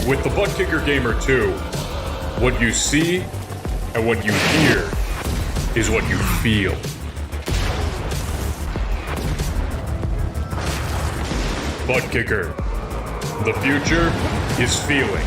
With the Butt Kicker Gamer 2, what you see and what you hear is what you feel. Butt Kicker. The future is feeling.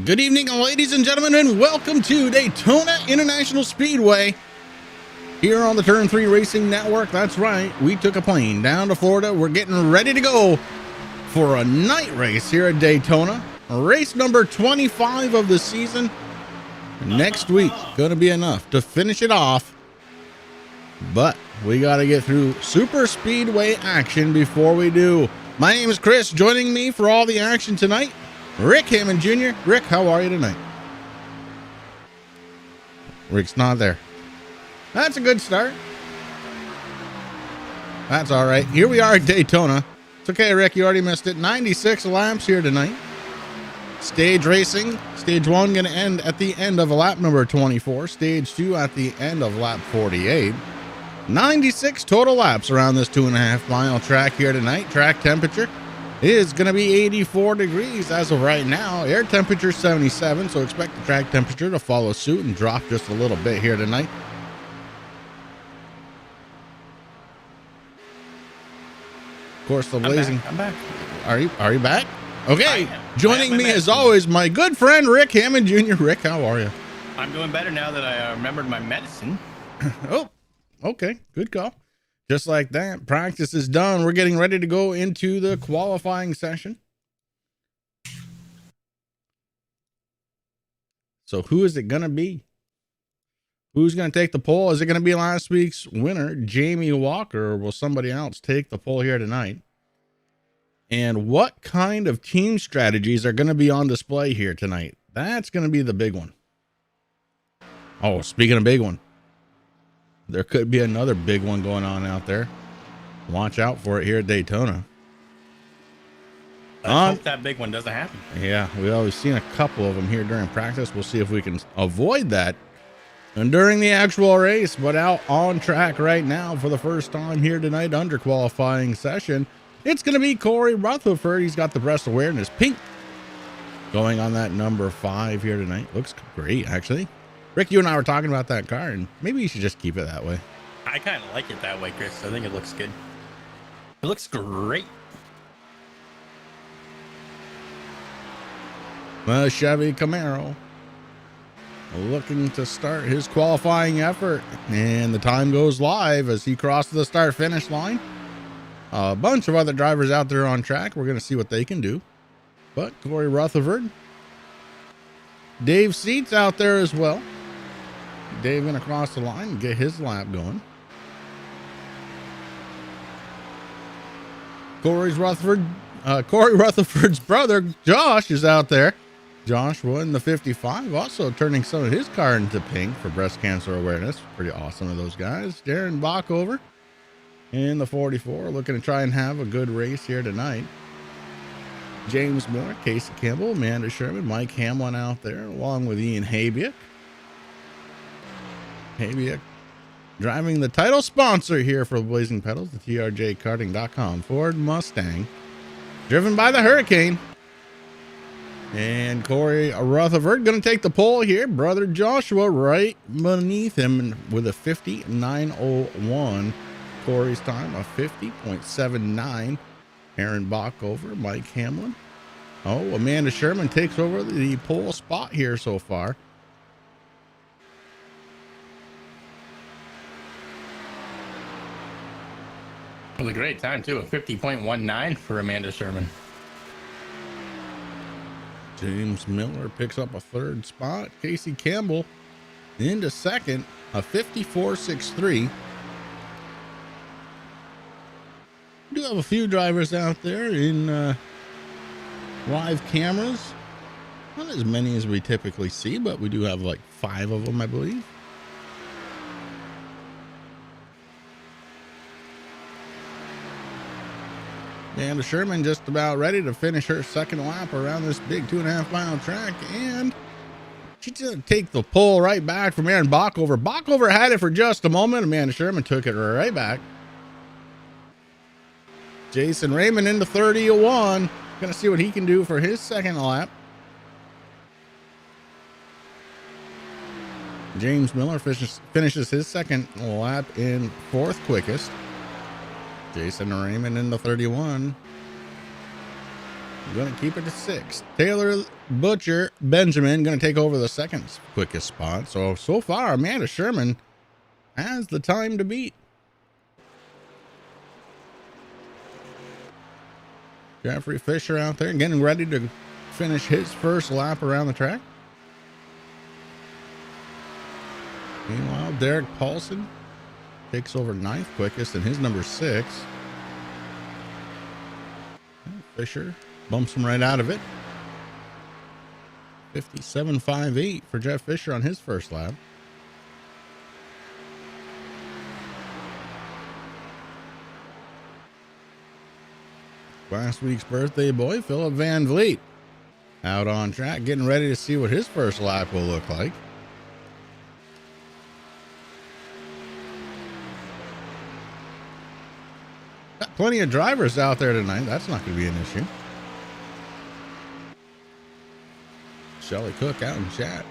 Good evening, ladies and gentlemen, and welcome to Daytona International Speedway here on the Turn 3 Racing Network. That's right, we took a plane down to Florida. We're getting ready to go for a night race here at Daytona. Race number 25 of the season. Next week, gonna be enough to finish it off, but we got to get through super speedway action before we do. My name is Chris. Joining me for all the action tonight, Rick Hammond Jr. Rick, how are you tonight? Rick's not there. That's a good start. That's all right. Here we are at Daytona. It's okay, Rick. You already missed it. 96 laps here tonight. Stage racing. Stage 1 going to end at the end of lap number 24. Stage 2 at the end of lap 48. 96 total laps around this 2.5 mile track here tonight. Track temperature is going to be 84 degrees as of right now. Air temperature 77, so expect the track temperature to follow suit and drop just a little bit here tonight. Of course, the blazing. I'm back. Are you back? Okay. Joining me as always, my good friend Rick Hammond Jr. Rick, how are you? I'm doing better now that I remembered my medicine. Oh, okay. Good call. Just like that, practice is done. We're getting ready to go into the qualifying session. So who is it going to be? Who's going to take the pole? Is it going to be last week's winner, Jamie Walker, or will somebody else take the pole here tonight? And what kind of team strategies are going to be on display here tonight? That's going to be the big one. Oh, speaking of big one, there could be another big one going on out there. Watch out for it here at Daytona. Let's hope that big one doesn't happen. Yeah, we've always seen a couple of them here during practice. We'll see if we can avoid that and during the actual race. But out on track right now for the first time here tonight under qualifying session, it's going to be Corey Rutherford. He's got the breast awareness pink going on that number 5 here tonight. Looks great, actually. Rick, you and I were talking about that car, and maybe you should just keep it that way. I kind of like it that way, Chris. I think it looks good. It looks great. The Chevy Camaro looking to start his qualifying effort, and the time goes live as he crosses the start finish line. A bunch of other drivers out there on track. We're going to see what they can do. But Corey Rutherford, Dave Seats out there as well. Dave going to cross the line and get his lap going. Corey Rutherford's brother, Josh, is out there. Josh won the 55, also turning some of his car into pink for breast cancer awareness. Pretty awesome of those guys. Darren Bockover in the 44, looking to try and have a good race here tonight. James Moore, Casey Campbell, Amanda Sherman, Mike Hamlin out there, along with Ian Habiak. Habiak driving the title sponsor here for Blazing Pedals, the TRJ Karting.com Ford Mustang, driven by the Hurricane. And Corey Rutherford going to take the pole here. Brother Joshua right beneath him with a 50.901. Corey's time a 50.79. Aaron Bockover, Mike Hamlin. Oh, Amanda Sherman takes over the pole spot here so far. It was a great time, too. A 50.19 for Amanda Sherman. James Miller picks up a third spot. Casey Campbell into second, a 54.63. We do have a few drivers out there in live cameras. Not as many as we typically see, but we do have like 5 of them, I believe. Amanda Sherman just about ready to finish her second lap around this big 2.5 mile track, and she's going to take the pole right back from Aaron Bockover. Bockover had it for just a moment. Amanda Sherman took it right back. Jason Raymond into 30.01. Going to see what he can do for his second lap. James Miller finishes his second lap in 4th quickest. Jason Raymond in the 31. Going to keep it to 6th. Taylor Butcher Benjamin going to take over the second quickest spot. So far, Amanda Sherman has the time to beat. Jeffrey Fisher out there getting ready to finish his first lap around the track. Meanwhile, Derek Paulson takes over 9th quickest in his number 6. Fisher bumps him right out of it. 57.58 for Jeff Fisher on his first lap. Last week's birthday boy, Philip Van Vliet, out on track, getting ready to see what his first lap will look like. Got plenty of drivers out there tonight. That's not going to be an issue. Shelly Cook out in chat,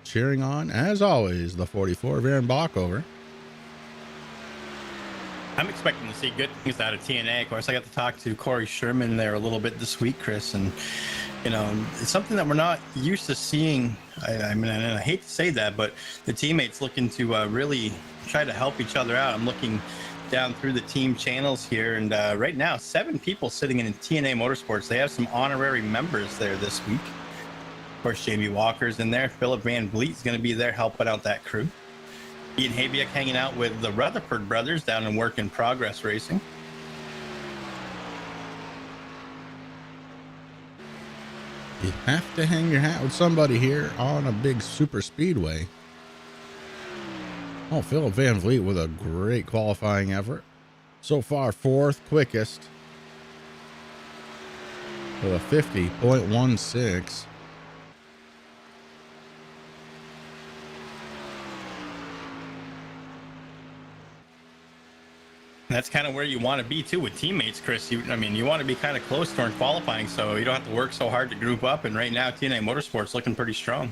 cheering on, as always, the 44 of Aaron Bockover. I'm expecting to see good things out of TNA. Of course, I got to talk to Corey Sherman there a little bit this week, Chris, and you know, it's something that we're not used to seeing. I mean, and I hate to say that, but the teammates looking to really try to help each other out. I'm looking down through the team channels here, and right now, 7 people sitting in TNA Motorsports. They have some honorary members there this week. Of course, Jamie Walker's in there. Philip Van Vliet's going to be there helping out that crew. Ian Habiak hanging out with the Rutherford brothers down in Work in Progress Racing. You have to hang your hat with somebody here on a big super speedway. Oh, Philip Van Vliet with a great qualifying effort. So far, fourth quickest with a 50.16. That's kind of where you want to be too with teammates, Chris. You want to be kind of close during qualifying, so you don't have to work so hard to group up. And right now, TNA Motorsports looking pretty strong.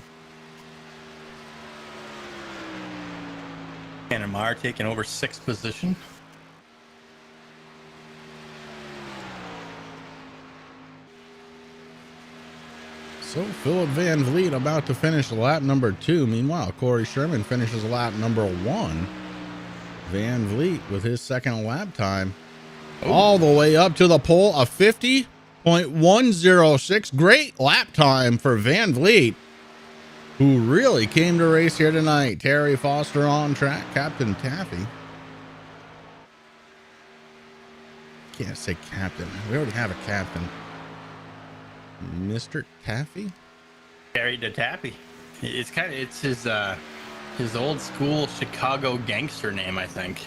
Mar taking over 6th position. So Philip Van Vliet about to finish lap number 2. Meanwhile, Corey Sherman finishes lap number 1. Van Vliet with his second lap time all the way up to the pole, a 50.106. Great lap time for Van Vliet, who really came to race here tonight. Terry Foster on track, Captain Taffy. Can't say captain. We already have a captain. Mr. Taffy? Terry the Taffy. It's his old school Chicago gangster name, I think.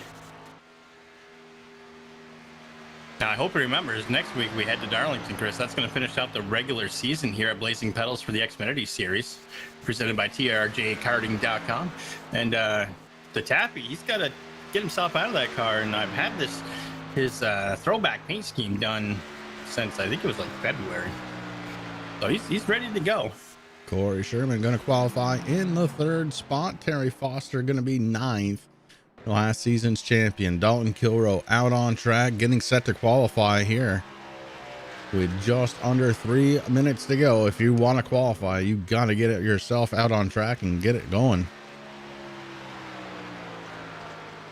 Now, I hope he remembers next week we head to Darlington, Chris. That's going to finish out the regular season here at Blazing Pedals for the Xfinity Series, presented by TRJ Karting.com. And the Taffy, he's got to get himself out of that car. And I've had his throwback paint scheme done since I think it was like February. So he's ready to go. Corey Sherman going to qualify in the 3rd spot. Terry Foster going to be 9th. Last season's champion Dalton Kilroe out on track, getting set to qualify here with just under 3 minutes to go. If you want to qualify, you got to get it yourself out on track and get it going.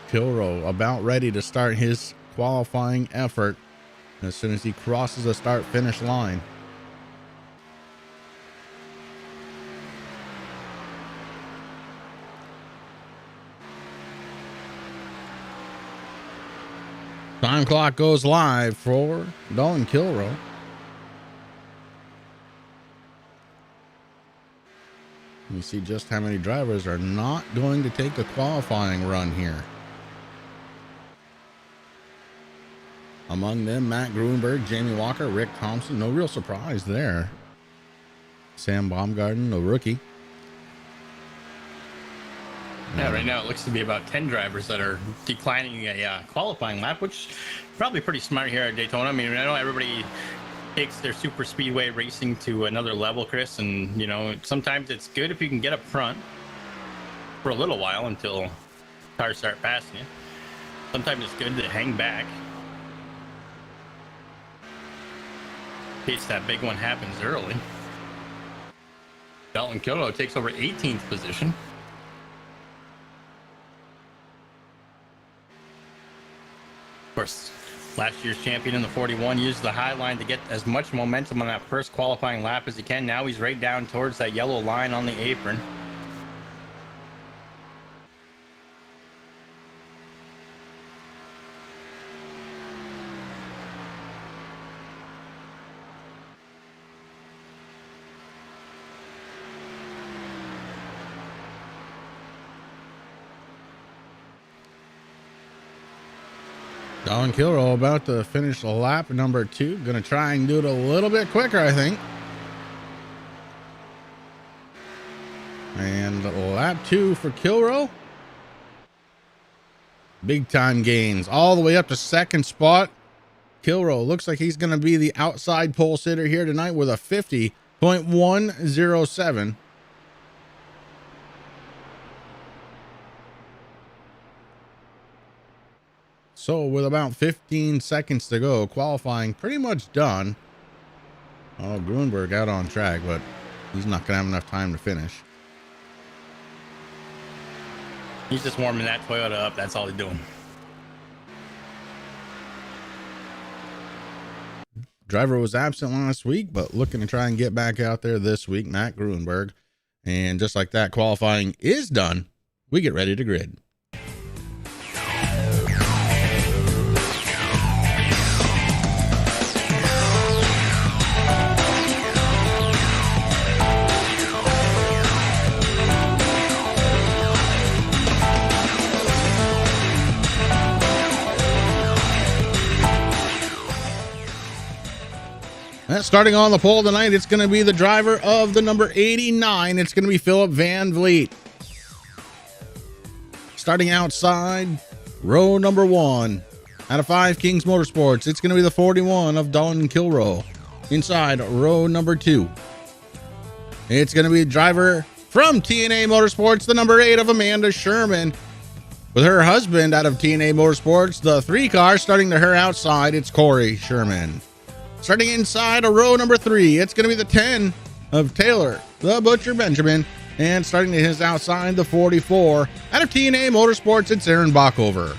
Kilroe about ready to start his qualifying effort as soon as he crosses the start finish line. Time clock goes live for Dalton Kilroe. You see just how many drivers are not going to take the qualifying run here. Among them, Matt Gruenberg, Jamie Walker, Rick Thompson. No real surprise there. Sam Baumgarten, the rookie. Yeah, right now it looks to be about 10 drivers that are declining a qualifying lap, which is probably pretty smart here at Daytona. I mean, I know everybody takes their super speedway racing to another level, Chris, and sometimes it's good if you can get up front for a little while until cars start passing you. Sometimes it's good to hang back in case that big one happens early. Dalton Kilroe takes over 18th position. Of course, last year's champion in the 41 used the high line to get as much momentum on that first qualifying lap as he can. Now he's right down towards that yellow line on the apron. Dalton Kilroe about to finish lap number 2. Going to try and do it a little bit quicker, I think. And lap 2 for Kilroe. Big time gains all the way up to 2nd spot. Kilroe looks like he's going to be the outside pole sitter here tonight with a 50.107. So with about 15 seconds to go, qualifying pretty much done. Oh, Gruenberg out on track, but he's not going to have enough time to finish. He's just warming that Toyota up. That's all he's doing. Driver was absent last week, but looking to try and get back out there this week, Matt Gruenberg. And just like that, qualifying is done. We get ready to grid. starting on the pole tonight, it's going to be the driver of the number 89. It's going to be Philip Van Vliet. Starting outside, row number 1. Out of 5 Kings Motorsports, it's going to be the 41 of Dalton Kilroe. Inside, row number 2. It's going to be driver from TNA Motorsports, the number 8 of Amanda Sherman. With her husband out of TNA Motorsports, the 3 car starting to her outside, it's Corey Sherman. Starting inside of row number 3, it's going to be the 10 of Taylor, the Butcher Benjamin. And starting to his outside, the 44. Out of TNA Motorsports, it's Aaron Bockover.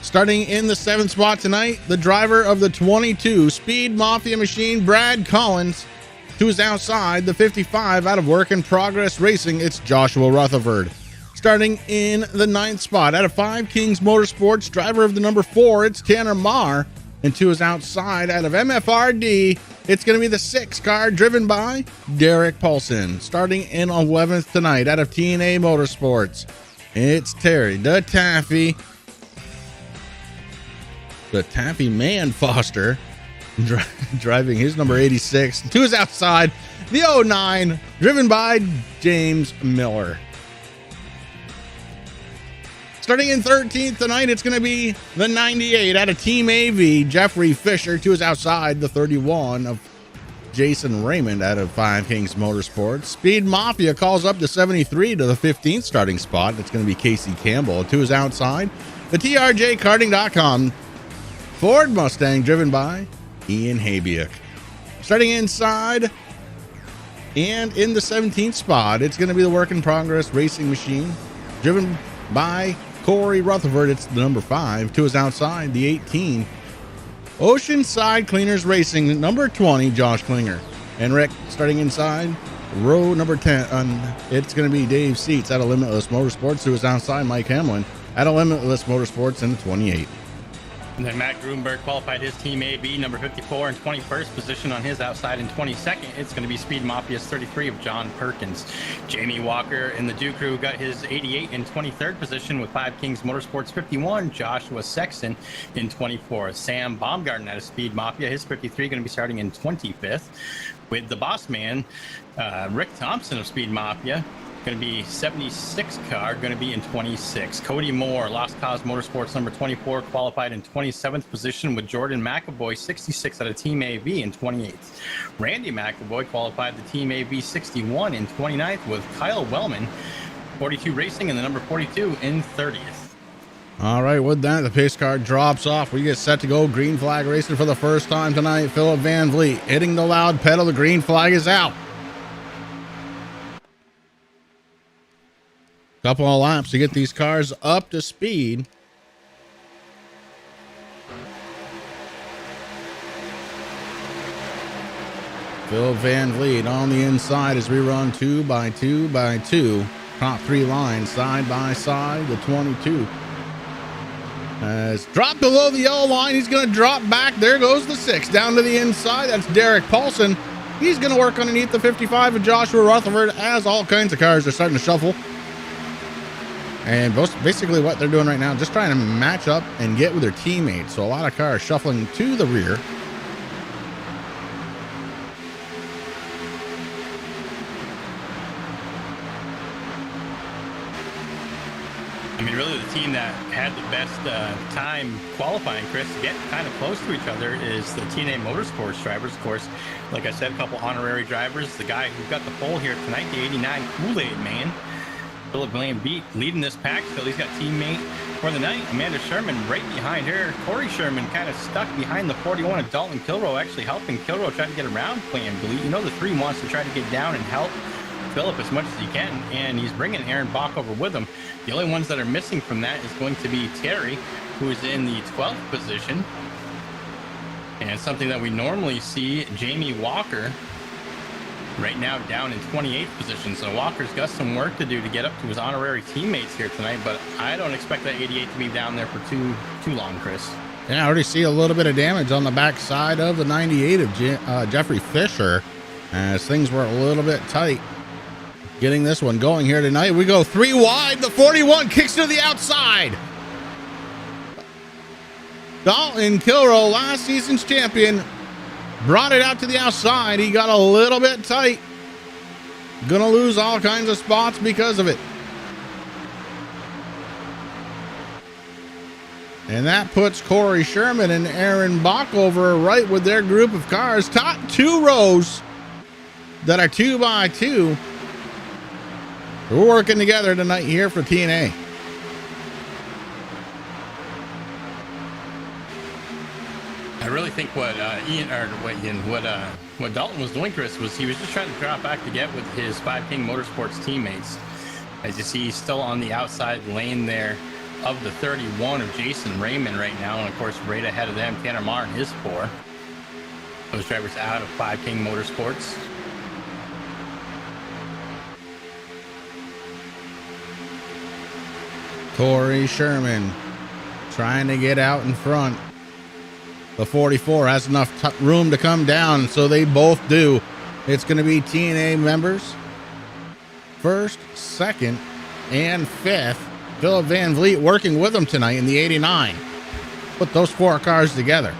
Starting in the 7th spot tonight, the driver of the 22 Speed Mafia machine, Brad Collins. To his outside, the 55 out of Work in Progress Racing, it's Joshua Rutherford. Starting in the 9th spot, out of 5 Kings Motorsports, driver of the number 4, it's Tanner Marr. And to his outside, out of MFRD, it's going to be the 6 car driven by Derek Paulson. Starting in 11th tonight, out of TNA Motorsports, it's Terry the Taffy Man Foster, driving his number 86. To his outside, the 09, driven by James Miller. Starting in 13th tonight, it's going to be the 98 out of Team AV, Jeffrey Fisher. To his outside, the 31 of Jason Raymond out of 5 Kings Motorsports. Speed Mafia calls up the 73 to the 15th starting spot. It's going to be Casey Campbell. To his outside, the TRJ Karting.com Ford Mustang, driven by Ian Habiak. Starting inside and in the 17th spot, it's going to be the Work in Progress Racing Machine, driven by Corey Rutherford. It's the number 5. To his outside, the 18 Oceanside Cleaners Racing, number 20, Josh Klinger. And Rick, starting inside, row number 10, it's going to be Dave Seats out of Limitless Motorsports. To his outside, Mike Hamlin out of Limitless Motorsports in the 28. And then Matt Grunberg qualified his Team AB, number 54, in 21st position on his outside. In 22nd, it's going to be Speed Mafia's 33 of John Perkins. Jamie Walker in the Duke Crew got his 88 in 23rd position with 5 Kings Motorsports 51. Joshua Sexton in 24th. Sam Baumgarten out of Speed Mafia, his 53 going to be starting in 25th. With the boss man, Rick Thompson of Speed Mafia, going to be 76 car, going to be in 26. Cody Moore, Lost Cause Motorsports number 24, qualified in 27th position with Jordan McAvoy, 66 out of Team AV in 28th. Randy McAvoy qualified the Team AV 61 in 29th with Kyle Wellman, 42 Racing, and the number 42 in 30th. All right, with that, the pace car drops off. We get set to go. Green flag racing for the first time tonight. Philip Van Vliet hitting the loud pedal. The green flag is out. Couple of laps to get these cars up to speed. Phil Van Vliet on the inside as we run 2 by 2 by 2. Top 3 lines side by side. The 22 has dropped below the yellow line. He's going to drop back. There goes the 6 down to the inside. That's Derek Paulson. He's going to work underneath the 55 of Joshua Rutherford as all kinds of cars are starting to shuffle. And basically what they're doing right now, just trying to match up and get with their teammates. So a lot of cars shuffling to the rear. I mean, really the team that had the best time qualifying, Chris, to get kind of close to each other is the TNA Motorsports drivers. Of course, like I said, a couple honorary drivers. The guy who got the pole here tonight, the 89 Kool-Aid Man, Philip Van Vliet, leading this pack. So he's got teammate for the night, Amanda Sherman, right behind her. Corey Sherman kind of stuck behind the 41 of Dalton Kilroe, actually helping Kilroe try to get around Van Vliet. You know, the 3 wants to try to get down and help Philip as much as he can, and he's bringing Aaron Bockover with him. The only ones that are missing from that is going to be Terry, who is in the 12th position, and something that we normally see, Jamie Walker, right now down in 28th position. So Walker's got some work to do to get up to his honorary teammates here tonight, but I don't expect that 88 to be down there for too long, Chris. Yeah, I already see a little bit of damage on the back side of the 98 of Jeffrey Fisher, as things were a little bit tight getting this one going here tonight. We go 3 wide. The 41 kicks to the outside. Dalton Kilroe, last season's champion, brought it out to the outside. He got a little bit tight. Gonna lose all kinds of spots because of it. And that puts Corey Sherman and Aaron Bockover right with their group of cars. Top two rows that are 2x2. We're working together tonight here for TNA. I really think what what Dalton was doing, Chris, was he was just trying to drop back to get with his 5 King Motorsports teammates. As you see, he's still on the outside lane there of the 31 of Jason Raymond right now, and of course right ahead of them Tanner Marr and his 4. Those drivers out of 5 King Motorsports. Corey Sherman trying to get out in front. The 44 has enough room to come down, so they both do. It's going to be TNA members first, second, and fifth. Philip Van Vliet working with them tonight in the 89. Put those 4 cars together.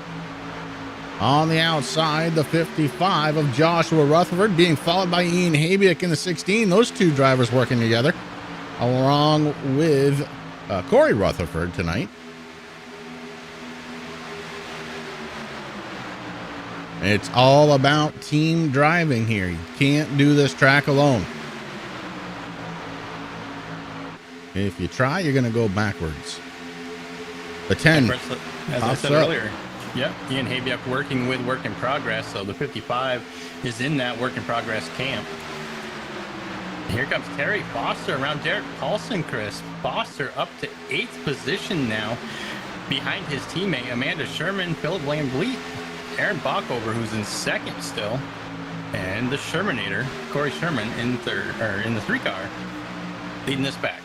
On the outside, the 55 of Joshua Rutherford being followed by Ian Habiak in the 16. Those 2 drivers working together along with Corey Rutherford tonight. It's all about team driving here. You can't do this track alone. If you try, you're going to go backwards. The 10. As I said earlier, yep, Ian Habiak working with work in progress. So the 55 is in that work in progress camp. Here comes Terry Foster around Derek Paulson, Chris. Foster up to 8th position now behind his teammate Amanda Sherman, Philip Van Vliet, Aaron Bockover, who's in 2nd still, and the Shermanator, Corey Sherman, in 3rd, or in the 3 car, leading this back.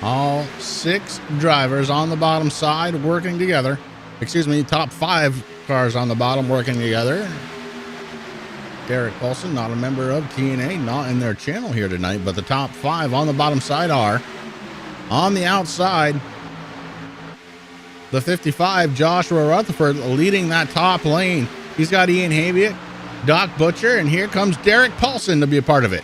All 6 drivers on the bottom side working together. Excuse me, top 5 cars on the bottom working together. Derek Paulson, not a member of TNA, not in their channel here tonight, but the top 5 on the bottom side are. On the outside, the 55, Joshua Rutherford, leading that top lane. He's got Ian Habiak, Doc Butcher, and here comes Derek Paulson to be a part of it.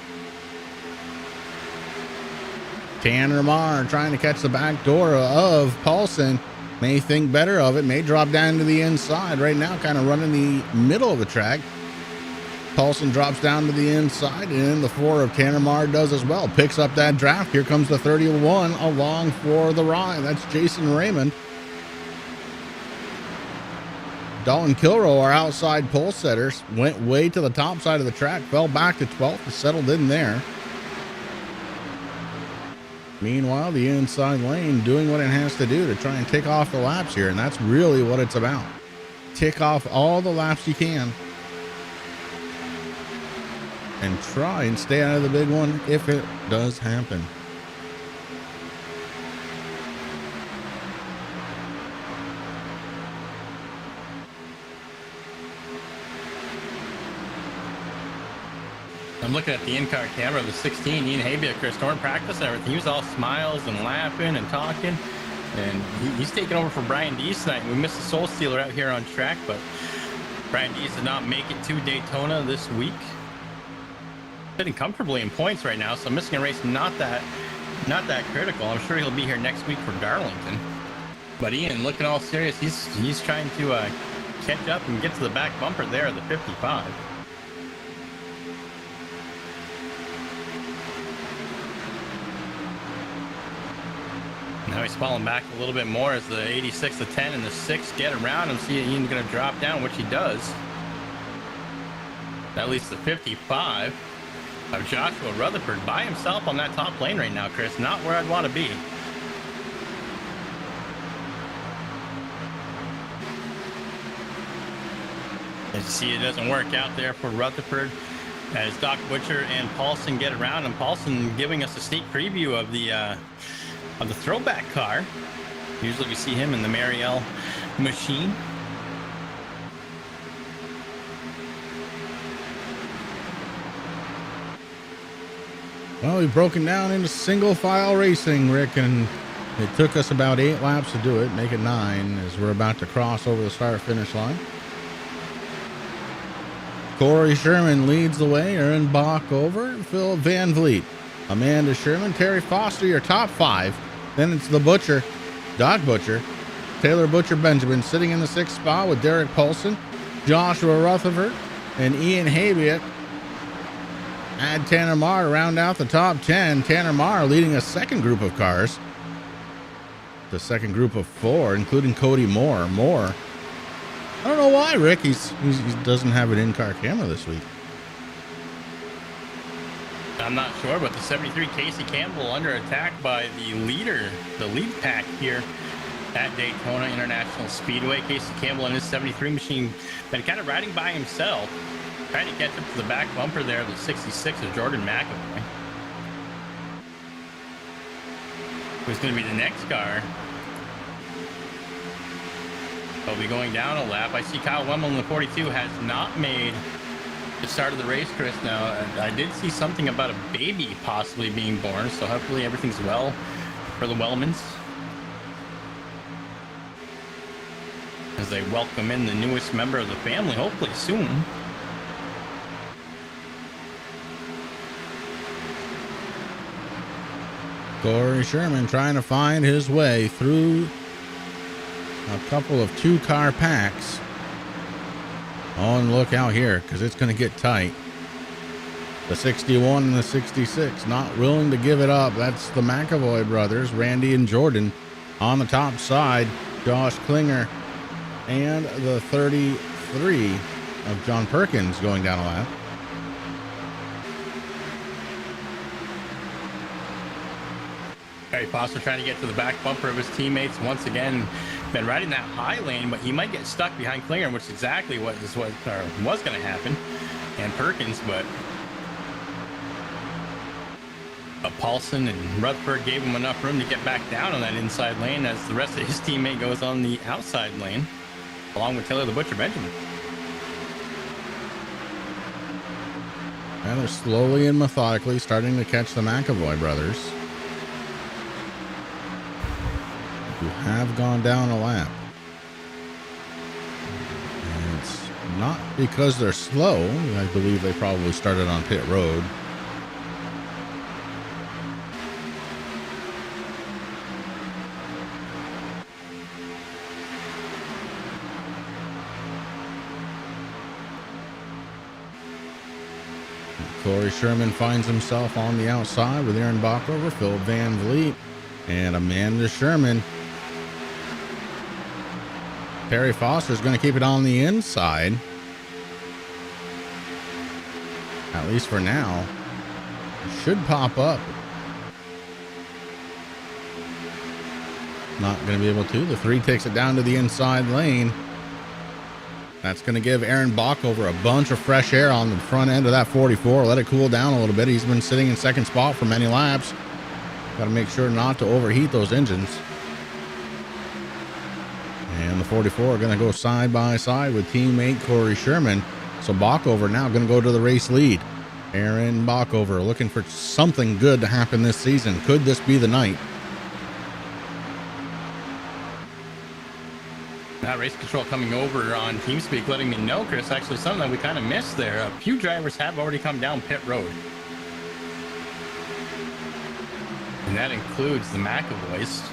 Tanner Marr trying to catch the back door of Paulson. May think better of it, may drop down to the inside. Right now, kind of running the middle of the track. Paulson drops down to the inside, and the 4 of Tanner Marr does as well. Picks up that draft. Here comes the 31 along for the ride. That's Jason Raymond. Dalton Kilrow, our outside pole setters, went way to the top side of the track, fell back to 12th, settled in there. Meanwhile, the inside lane doing what it has to do to try and tick off the laps here, and that's really what it's about. Tick off all the laps you can and try and stay out of the big one if it does happen. I'm looking at the in-car camera of the 16, Ian Habiak, Chris Thorne practice and everything. He was all smiles and laughing and talking. And he's taking over for Brian Dees tonight. We missed the Soul Stealer out here on track, but Brian Dees did not make it to Daytona this week. Sitting comfortably in points right now, so missing a race not that critical. I'm sure he'll be here next week for Darlington. But Ian, looking all serious, he's trying to catch up and get to the back bumper there at the 55. Now he's falling back a little bit more as the 86, the 10, and the 6 get around him. See Ian's going to drop down, which he does. That leads to 55 of Joshua Rutherford by himself on that top lane right now, Chris. Not where I'd want to be. As you see, it doesn't work out there for Rutherford as Doc Butcher and Paulson get around, and Paulson giving us a sneak preview of the throwback car. Usually we see him in the Marielle machine. Well, we've broken down into single file racing, Rick, and it took us about 8 laps to do it, make it 9 as we're about to cross over the start finish line. Corey Sherman leads the way. Aaron Bach over. Phil Van Vliet. Amanda Sherman. Terry Foster, your top 5. Then it's the Butcher. Doc Butcher. Taylor Butcher Benjamin sitting in the 6th spot with Derek Paulson. Joshua Rutherford. And Ian Habiak. Add Tanner Marr to round out the top 10. Tanner Marr leading a second group of cars. The second group of 4, including Cody Moore. I don't know why, Rick. He doesn't have an in-car camera this week. I'm not sure, but the 73 Casey Campbell under attack by the lead pack here at Daytona International Speedway. Casey Campbell and his 73 machine been kind of riding by himself, trying to catch up to the back bumper there of the 66 of Jordan McAvoy. Who's going to be the next car? He'll be going down a lap. I see Kyle Wemmel in the 42 has not made the start of the race, Chris. Now, I did see something about a baby possibly being born, so hopefully everything's well for the Wellmans as they welcome in the newest member of the family, hopefully soon. Corey Sherman trying to find his way through a couple of 2-car packs. On look out here, because it's going to get tight. The 61 and the 66 not willing to give it up. That's the McAvoy brothers, Randy and Jordan, on the top side. Josh Klinger and the 33 of John Perkins going down a lap. Harry Foster trying to get to the back bumper of his teammates. Once again, been riding that high lane, but he might get stuck behind Klinger, which is exactly what was going to happen. And Perkins, but Paulson and Rutherford gave him enough room to get back down on that inside lane as the rest of his teammate goes on the outside lane, along with Taylor the Butcher Benjamin. And they're slowly and methodically starting to catch the McAvoy brothers, who have gone down a lap. And it's not because they're slow. I believe they probably started on pit road. Corey Sherman finds himself on the outside with Aaron Bockover, Phil Van Vliet, and Amanda Sherman. Terry Foster's going to keep it on the inside, at least for now. It should pop up. Not going to be able to. The 3 takes it down to the inside lane. That's going to give Aaron Bockover a bunch of fresh air on the front end of that 44. Let it cool down a little bit. He's been sitting in second spot for many laps. Got to make sure not to overheat those engines. And the 44 are going to go side by side with teammate Corey Sherman. So Bockover now going to go to the race lead. Aaron Bockover looking for something good to happen this season. Could this be the night? Now race control coming over on TeamSpeak letting me know, Chris, actually something that we kind of missed there. A few drivers have already come down pit road. And that includes the McAvoys.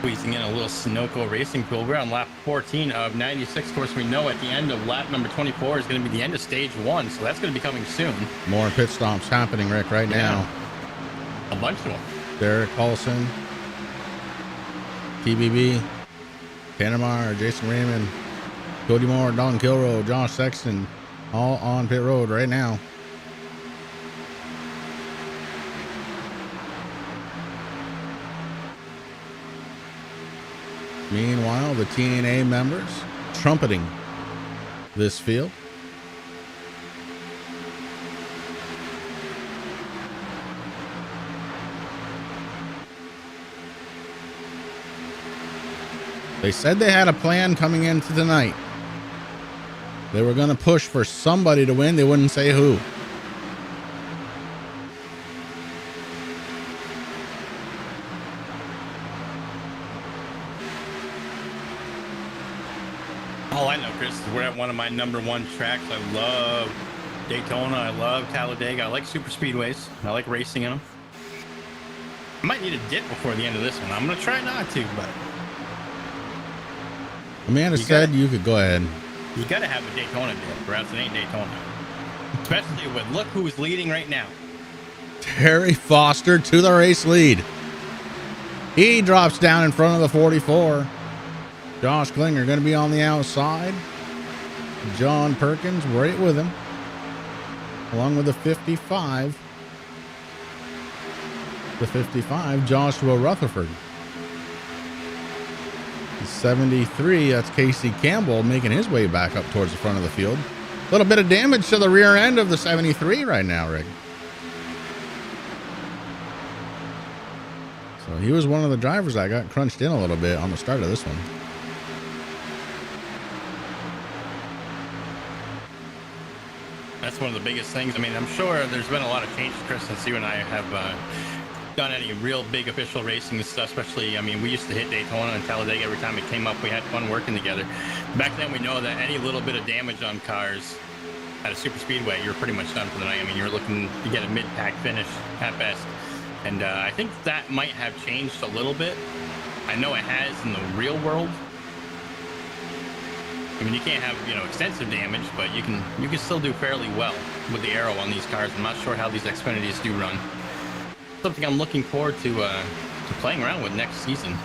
Squeezing in a little Sunoco racing pool. We're on lap 14 of 96. Of course, we know at the end of lap number 24 is going to be the end of stage 1, so that's going to be coming soon. More pit stops happening, Rick, right now. A bunch of them. Derek Paulson, TBB, Tanner Marr, Jason Raymond, Cody Moore, Don Kilrow, Josh Sexton, all on pit road right now. Meanwhile, the TNA members trumpeting this field. They said they had a plan coming into the night. They were going to push for somebody to win. They wouldn't say who. All I know, Chris, is we're at one of my number one tracks. I love Daytona. I love Talladega. I like super speedways. I like racing in them. I might need a dip before the end of this one. I'm going to try not to, but... Amanda said you could go ahead. You got to have a Daytona dip, or else it ain't Daytona. Especially with, look who's leading right now. Terry Foster to the race lead. He drops down in front of the 44. Josh Klinger going to be on the outside. John Perkins right with him, along with the 55. The 55, Joshua Rutherford. The 73, that's Casey Campbell making his way back up towards the front of the field. A little bit of damage to the rear end of the 73 right now, Rick. So he was one of the drivers that got crunched in a little bit on the start of this one. That's one of the biggest things. I mean, I'm sure there's been a lot of changes, Chris, since you and I have done any real big official racing and stuff, especially, I mean, we used to hit Daytona and Talladega every time it came up. We had fun working together. Back then, we know that any little bit of damage on cars at a super speedway, you're pretty much done for the night. I mean, you're looking to get a mid-pack finish at best. And I think that might have changed a little bit. I know it has in the real world. I mean, you can't have, you know, extensive damage, but you can still do fairly well with the aero on these cars. I'm not sure how these Xfinities do run. Something I'm looking forward to playing around with next season.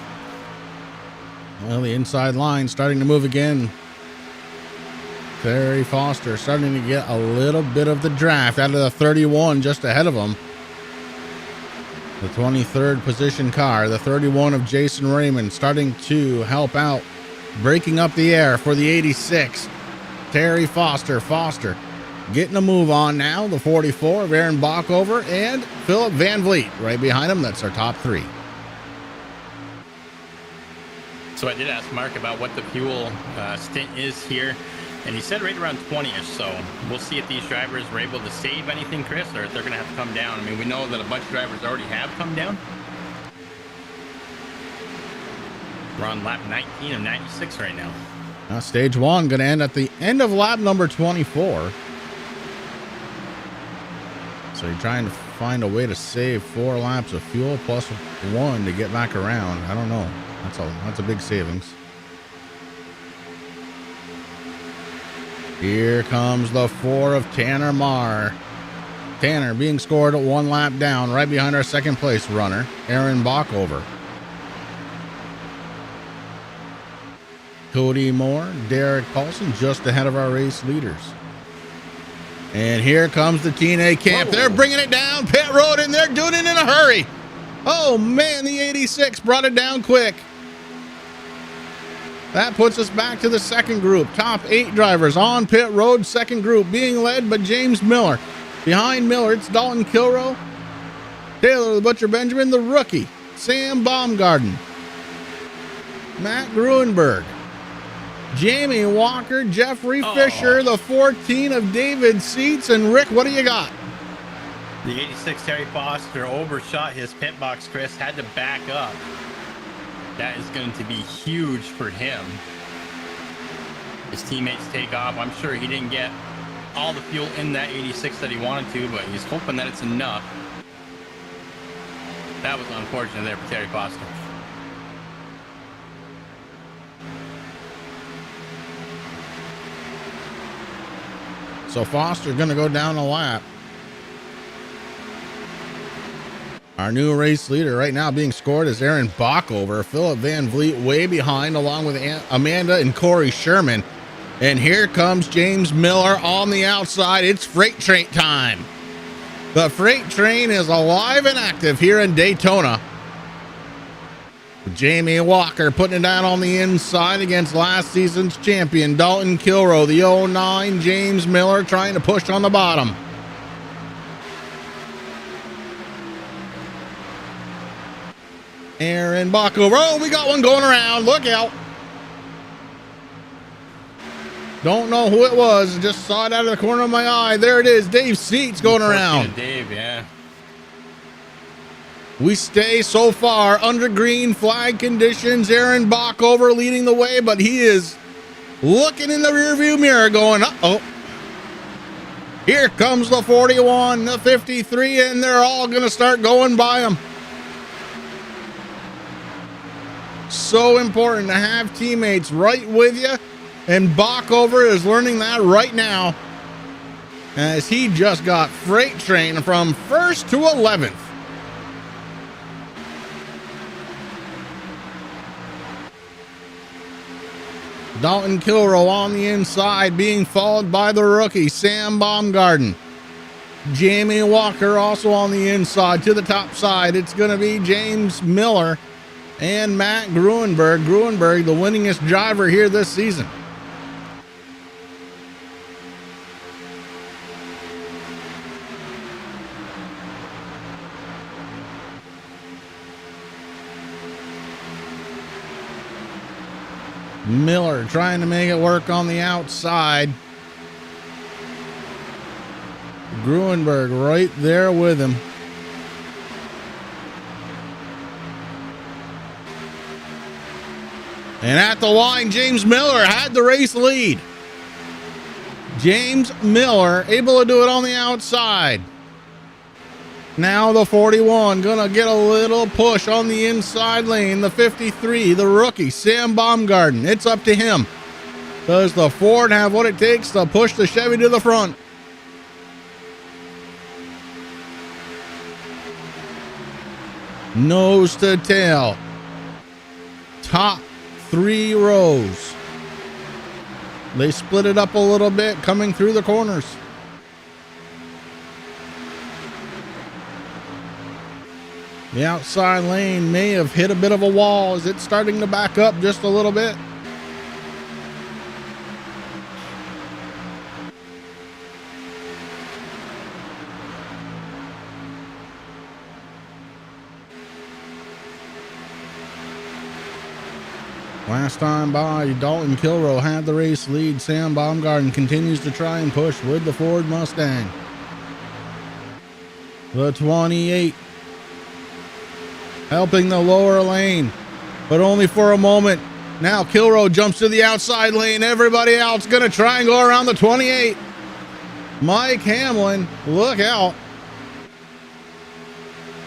Well, the inside line starting to move again. Terry Foster starting to get a little bit of the draft out of the 31 just ahead of him. The 23rd position car, the 31 of Jason Raymond, starting to help out, breaking up the air for the 86. Terry Foster getting a move on now. The 44 of Aaron Bockover and Philip Van Vliet right behind him. That's our top three. So I did ask Mark about what the fuel stint is here, and he said right around 20-ish. So we'll see if these drivers were able to save anything, Chris, or if they're going to have to come down. I mean, we know that a bunch of drivers already have come down. We're on lap 19 of 96 right now. Now stage one going to end at the end of lap number 24. So you're trying to find a way to save 4 laps of fuel plus 1 to get back around. I don't know. That's a big savings. Here comes the 4 of Tanner Marr. Tanner being scored at 1 lap down, right behind our second place runner, Aaron Bockover. Cody Moore, Derek Paulson just ahead of our race leaders. And here comes the TNA camp. Whoa. They're bringing it down pit road, and they're doing it in a hurry. Oh, man, the 86 brought it down quick. That puts us back to the second group. Top 8 drivers on pit road. Second group being led by James Miller. Behind Miller, it's Dalton Kilroe, Taylor the Butcher Benjamin, the rookie, Sam Baumgarten, Matt Gruenberg, Jamie Walker, Jeffrey Fisher, the 14 of David Seats, and Rick, what do you got? The 86 Terry Foster overshot his pit box, Chris, had to back up. That is going to be huge for him. His teammates take off. I'm sure he didn't get all the fuel in that 86 that he wanted to, but he's hoping that it's enough. That was unfortunate there for Terry Foster. So Foster's going to go down a lap. Our new race leader right now being scored is Aaron Bockover. Philip Van Vliet way behind, along with Amanda and Corey Sherman. And here comes James Miller on the outside. It's freight train time. The freight train is alive and active here in Daytona. Jamie Walker putting it down on the inside against last season's champion, Dalton Kilroe. The 09 James Miller trying to push on the bottom. Aaron Bockover. Oh, we got one going around. Look out. Don't know who it was. Just saw it out of the corner of my eye. There it is. Dave Seats going around. Dave, yeah. We stay so far under green flag conditions. Aaron Bockover leading the way, but he is looking in the rearview mirror going, uh-oh. Here comes the 41, the 53, and they're all going to start going by them. So important to have teammates right with you, and Bockover is learning that right now as he just got freight train from 1st to 11th. Dalton Kilrow on the inside, being followed by the rookie, Sam Baumgarten. Jamie Walker also on the inside. To the top side, it's going to be James Miller and Matt Gruenberg. Gruenberg, the winningest driver here this season. Miller trying to make it work on the outside. Gruenberg right there with him. And at the line, James Miller had the race lead. James Miller able to do it on the outside. Now the 41 gonna get a little push on the inside lane. The 53, the rookie, Sam Baumgarten. It's up to him. Does the Ford have what it takes to push the Chevy to the front? Nose to tail. Top 3 rows. They split it up a little bit coming through the corners. The outside lane may have hit a bit of a wall. Is it starting to back up just a little bit? Last time by, Dalton Kilrow had the race lead. Sam Baumgarten continues to try and push with the Ford Mustang. The 28 helping the lower lane, but only for a moment. Now Kilrow jumps to the outside lane. Everybody else gonna try and go around the 28. Mike Hamlin, look out.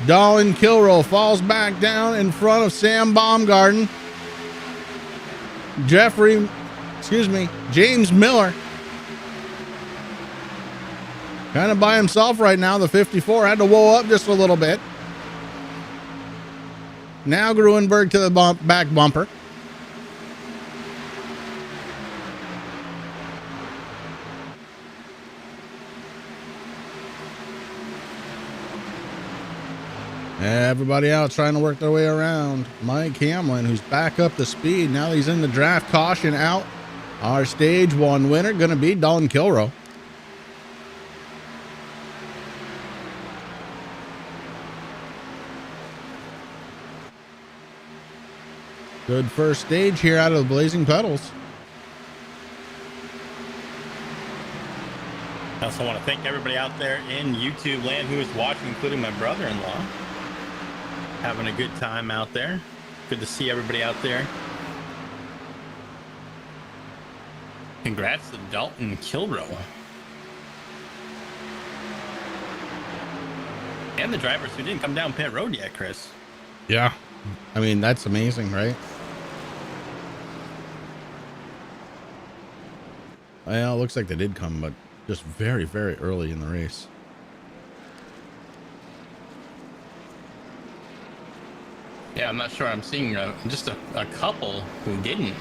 Dalton Kilrow falls back down in front of Sam Baumgarten. James Miller. Kind of by himself right now. The 54 had to whoa up just a little bit. Now Gruenberg to the back bumper. Everybody else trying to work their way around. Mike Hamlin, who's back up to speed. Now he's in the draft. Caution out. Our stage 1 winner going to be Dalton Kilrow. Good first stage here out of the Blazing Pedals. I also want to thank everybody out there in YouTube land who is watching, including my brother-in-law. Having a good time out there. Good to see everybody out there. Congrats to Dalton Kilrow. And the drivers who didn't come down pit road yet, Chris. Yeah. I mean, that's amazing, right? Well, it looks like they did come, but just very, very early in the race. Yeah, I'm not sure. I'm seeing just a couple who didn't.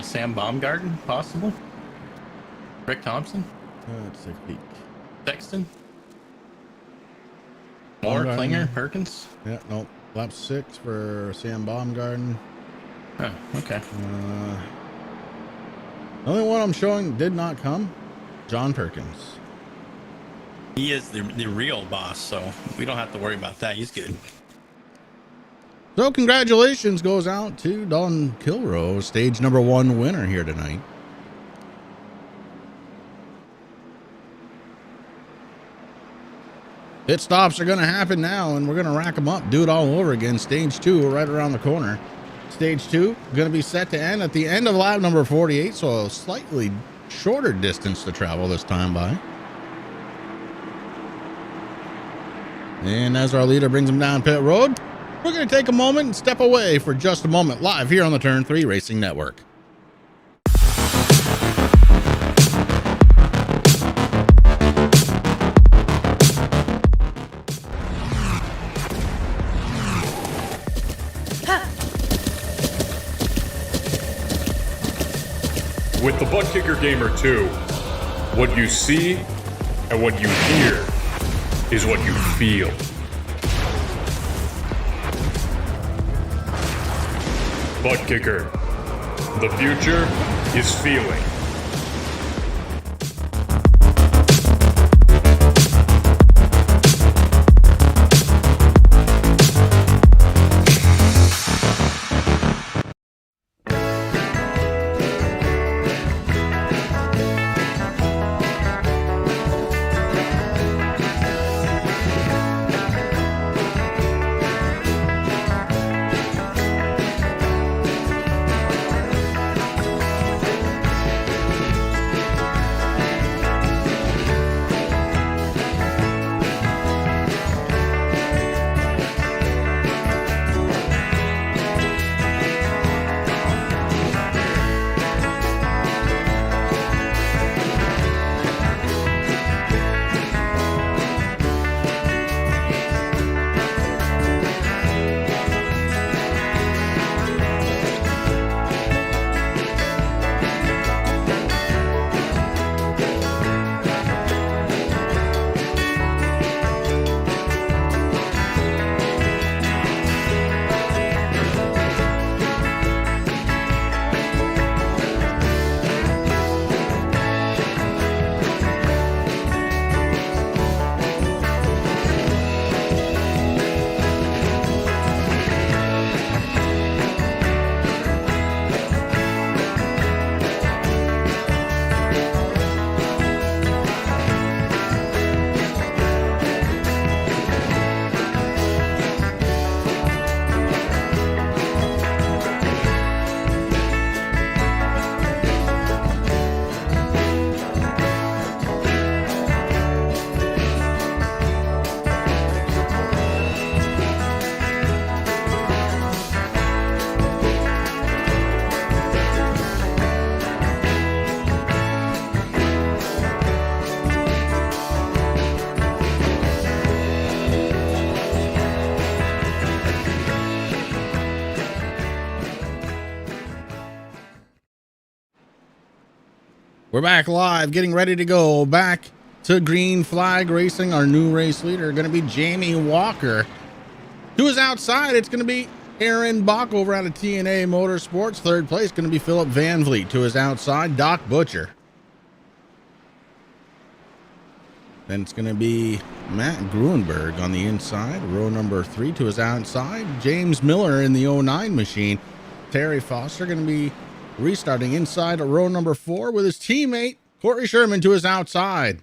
Sam Baumgarten, possible. Rick Thompson. Let's take a peek. Sexton. Moore, Klinger, Perkins. Yeah, nope. Lap 6 for Sam Baumgarten. Oh, okay. The only one I'm showing did not come. John Perkins. He is the real boss, so we don't have to worry about that. He's good. So congratulations goes out to Dalton Kilrow, stage number 1 winner here tonight. Pit stops are going to happen now, and we're going to rack them up, do it all over again. Stage 2 right around the corner. Stage 2 going to be set to end at the end of lap number 48, so a slightly shorter distance to travel this time by. And as our leader brings him down pit road, we're going to take a moment and step away for just a moment, live here on the Turn 3 Racing Network. With the Butt Kicker Gamer 2, what you see and what you hear is what you feel. Butt Kicker. The future is feeling. We're back live, getting ready to go back to Green Flag Racing. Our new race leader going to be Jamie Walker. To his outside, it's going to be Aaron Bach over out of TNA Motorsports. Third place going to be Philip Van Vliet. To his outside, Doc Butcher. Then it's going to be Matt Gruenberg on the inside, row number 3. To his outside, James Miller in the 09 machine. Terry Foster going to be restarting inside row number 4 with his teammate Corey Sherman to his outside.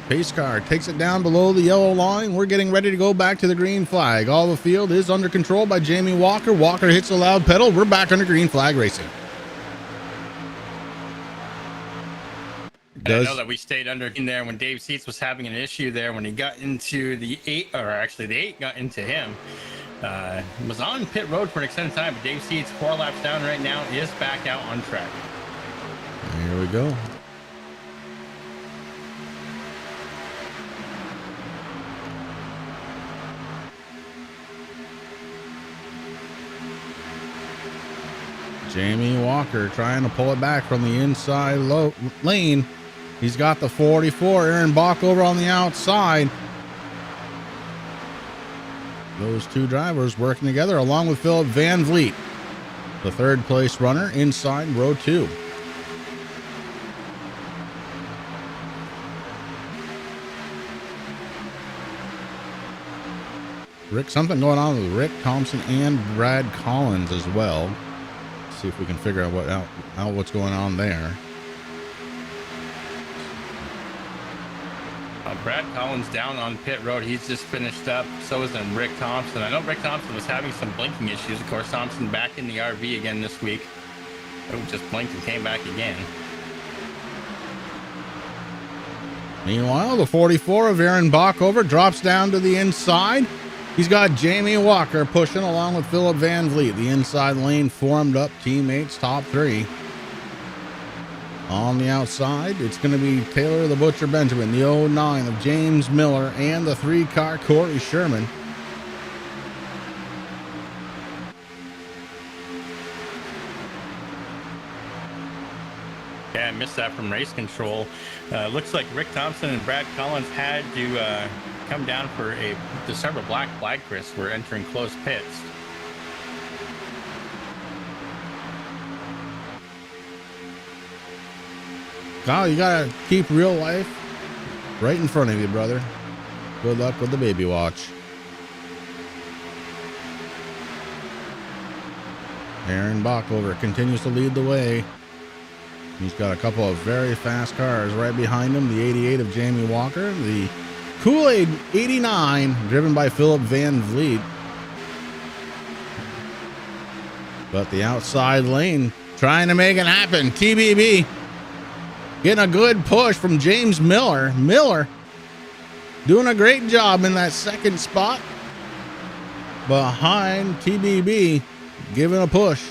Pace car takes it down below the yellow line. We're getting ready to go back to the green flag. All the field is under control by Jamie Walker. Walker hits the loud pedal. We're back under green flag racing. I know that we stayed under in there when Dave Seats was having an issue there when he got into the 8, or actually the 8 got into him. Was on pit road for an extended time, but Dave Seats 4 laps down right now is back out on track. Here we go. Jamie Walker trying to pull it back from the inside lane. He's got the 44. Aaron Bach over on the outside. Those two drivers working together along with Philip Van Vliet, the third place runner inside row 2. Something going on with Rick Thompson and Brad Collins as well. Let's see if we can figure out what's going on there. Brad Collins down on pit road. He's just finished up. So is then Rick Thompson. I know Rick Thompson was having some blinking issues. Of course, Thompson back in the RV again this week. Oh, just blinked and came back again. Meanwhile, the 44 of Aaron Bockover drops down to the inside. He's got Jamie Walker pushing along with Philip Van Vliet. The inside lane formed up, teammates top three. On the outside, it's going to be Taylor the Butcher Benjamin, the 09 of James Miller, and the 3-car Corey Sherman. Yeah, I missed that from race control. Looks like Rick Thompson and Brad Collins had to come down for the several black flag, Chris. We're entering closed pits. Kyle, you got to keep real life right in front of you, brother. Good luck with the baby watch. Aaron Bockover continues to lead the way. He's got a couple of very fast cars right behind him. The 88 of Jamie Walker, the Kool-Aid 89 driven by Philip Van Vliet. But the outside lane trying to make it happen. TBB getting a good push from James Miller. Miller doing a great job in that second spot behind TBB, giving a push.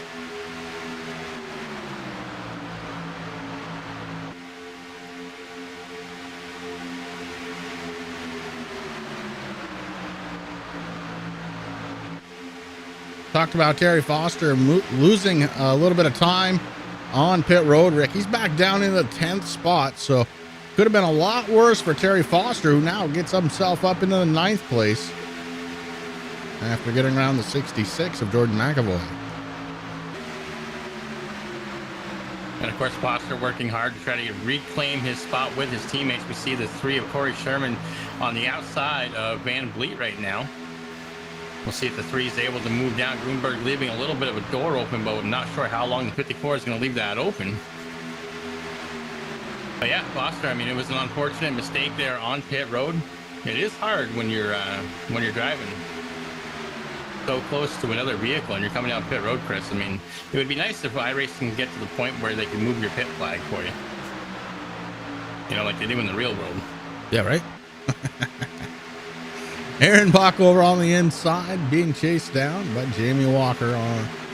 Talked about Terry Foster losing a little bit of time on pit road, Rick. He's back down in the 10th spot, so could have been a lot worse for Terry Foster, who now gets himself up into the 9th place after getting around the 66 of Jordan McAvoy. And of course, Foster working hard to try to reclaim his spot with his teammates. We see the 3 of Corey Sherman on the outside of Van Vliet right now. We'll see if the 3 is able to move down. Grunberg leaving a little bit of a door open, but I'm not sure how long the 54 is going to leave that open. But yeah, Foster, I mean, it was an unfortunate mistake there on pit road. It is hard when you're driving so close to another vehicle and you're coming down pit road, Chris. I mean, it would be nice if iRacing can get to the point where they can move your pit flag for you. You know, like they do in the real world. Yeah, right? Aaron Bockover on the inside, being chased down by Jamie Walker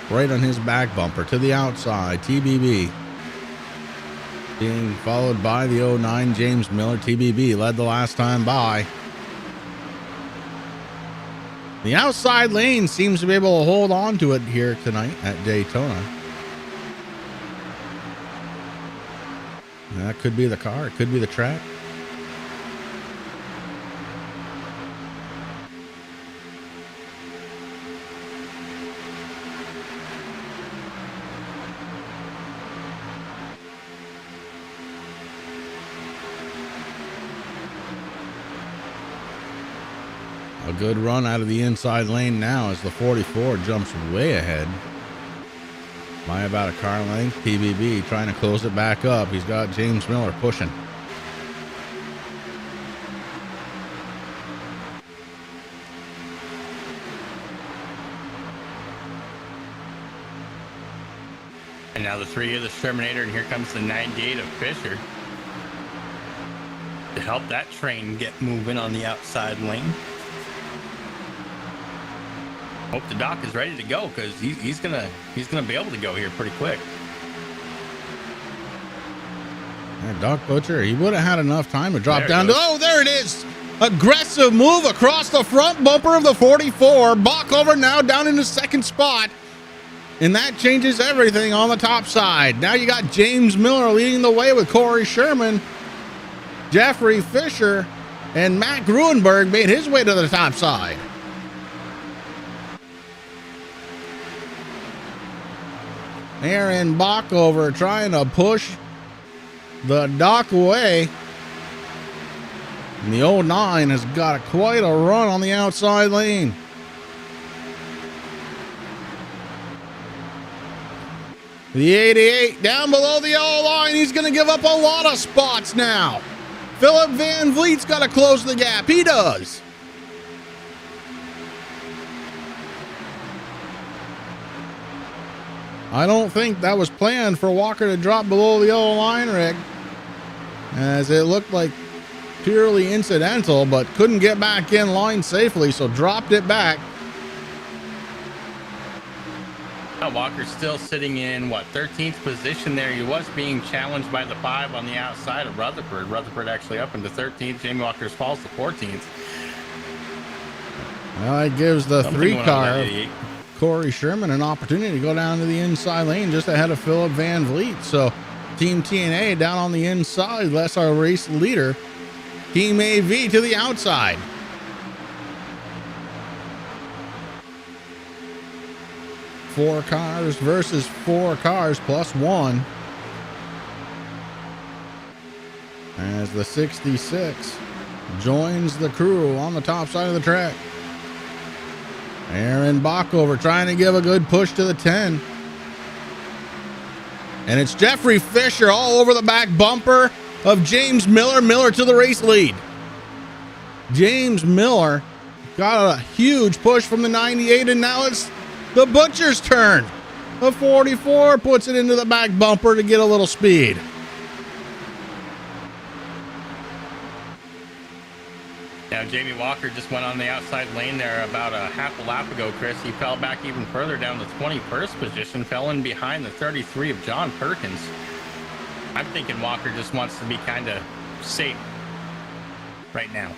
right on his back bumper to the outside. TBB being followed by the 09 James Miller. TBB led the last time by. The outside lane seems to be able to hold on to it here tonight at Daytona. That could be the car. It could be the track. A good run out of the inside lane now as the 44 jumps way ahead by about a car length. TBB trying to close it back up. He's got James Miller pushing. And now the 3 of the Terminator, and here comes the 98 of Fisher to help that train get moving on the outside lane. Hope the doc is ready to go because he's gonna be able to go here pretty quick. Doc Butcher, he would have had enough time to drop down. Oh, there it is. Aggressive move across the front bumper of the 44. Bockover now down in the 2nd spot. And that changes everything on the top side. Now you got James Miller leading the way with Corey Sherman. Jeffrey Fisher and Matt Gruenberg made his way to the top side. Aaron Bockover trying to push the dock away. And the 09 has got quite a run on the outside lane. The 88 down below the yellow line. He's going to give up a lot of spots now. Philip Van Vliet's got to close the gap. He does. I don't think that was planned for Walker to drop below the yellow line, Rick, as it looked like purely incidental, but couldn't get back in line safely, so dropped it back. Walker's still sitting in, 13th position there. He was being challenged by the 5 on the outside of Rutherford. Rutherford actually up into 13th. Jamie Walker falls to 14th. Well, it gives the 3 car, Corey Sherman, an opportunity to go down to the inside lane just ahead of Philip Van Vliet. So Team TNA down on the inside. That's our race leader. Team AV to the outside. Four cars versus 4 cars plus 1. As the 66 joins the crew on the top side of the track. Aaron Bockover trying to give a good push to the 10. And it's Jeffrey Fisher all over the back bumper of James Miller. Miller to the race lead. James Miller got a huge push from the 98, and now it's the Butcher's turn. The 44 puts it into the back bumper to get a little speed. Now, Jamie Walker just went on the outside lane there about a half a lap ago, Chris. He fell back even further down the 21st position, fell in behind the 33 of John Perkins. I'm thinking Walker just wants to be kind of safe right now.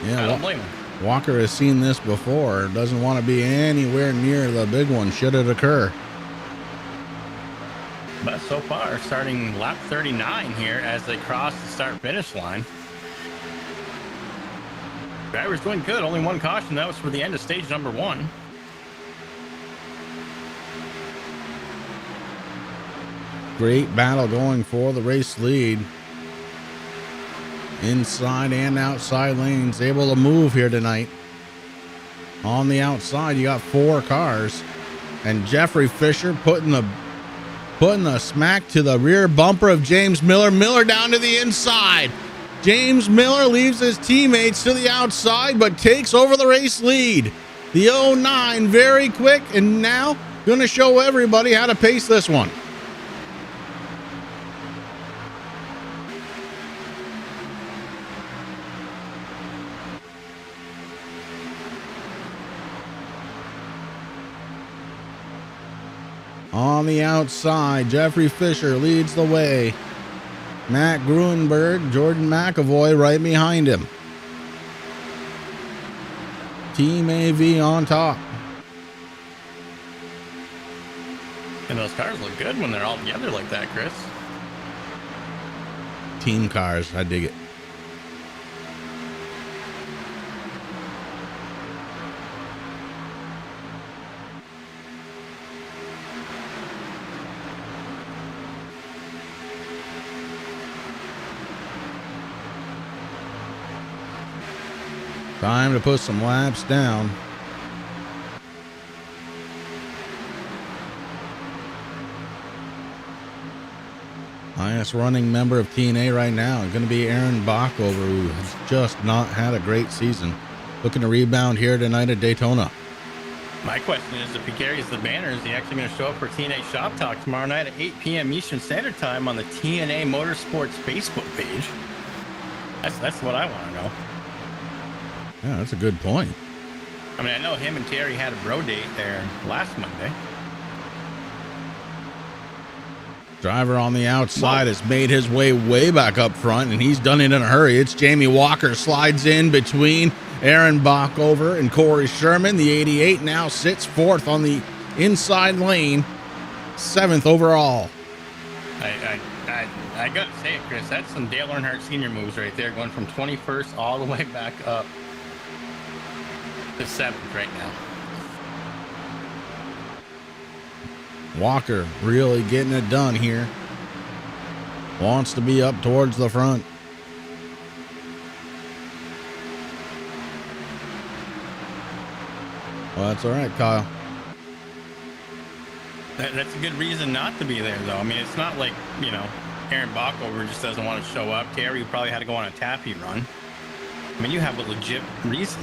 Yeah, I don't blame him. Walker has seen this before. Doesn't want to be anywhere near the big one should it occur. But so far, starting lap 39 here as they cross the start-finish line. Driver's doing good. Only one caution. That was for the end of stage number 1. Great battle going for the race lead. Inside and outside lanes, able to move here tonight. On the outside, you got 4 cars, and Jeffrey Fisher putting the smack to the rear bumper of James Miller. Miller down to the inside. James Miller leaves his teammates to the outside, but takes over the race lead. The 09 very quick, and now going to show everybody how to pace this one. On the outside, Jeffrey Fisher leads the way. Matt Gruenberg, Jordan McAvoy right behind him. Team AV on top. And those cars look good when they're all together like that, Chris. Team cars, I dig it. Time to put some laps down. Highest running member of TNA right now is going to be Aaron Bockover, who has just not had a great season. Looking to rebound here tonight at Daytona. My question is, if he carries the banner, is he actually going to show up for TNA Shop Talk tomorrow night at 8 p.m. Eastern Standard Time on the TNA Motorsports Facebook page? That's what I want to know. Yeah, that's a good point. I mean, I know him and Terry had a bro date there last Monday. Driver on the outside has made his way back up front, and he's done it in a hurry. It's Jamie Walker, slides in between Aaron Bockover and Corey Sherman. The 88 now sits 4th on the inside lane, 7th overall. I got to say it, Chris, that's some Dale Earnhardt Sr. moves right there, going from 21st all the way back up to 7th right now. Walker really getting it done here. Wants to be up towards the front. Well, that's all right, Kyle. That's a good reason not to be there, though. I mean, it's not like, Aaron Bockover just doesn't want to show up. Terry probably had to go on a taffy run. I mean, you have a legit reason.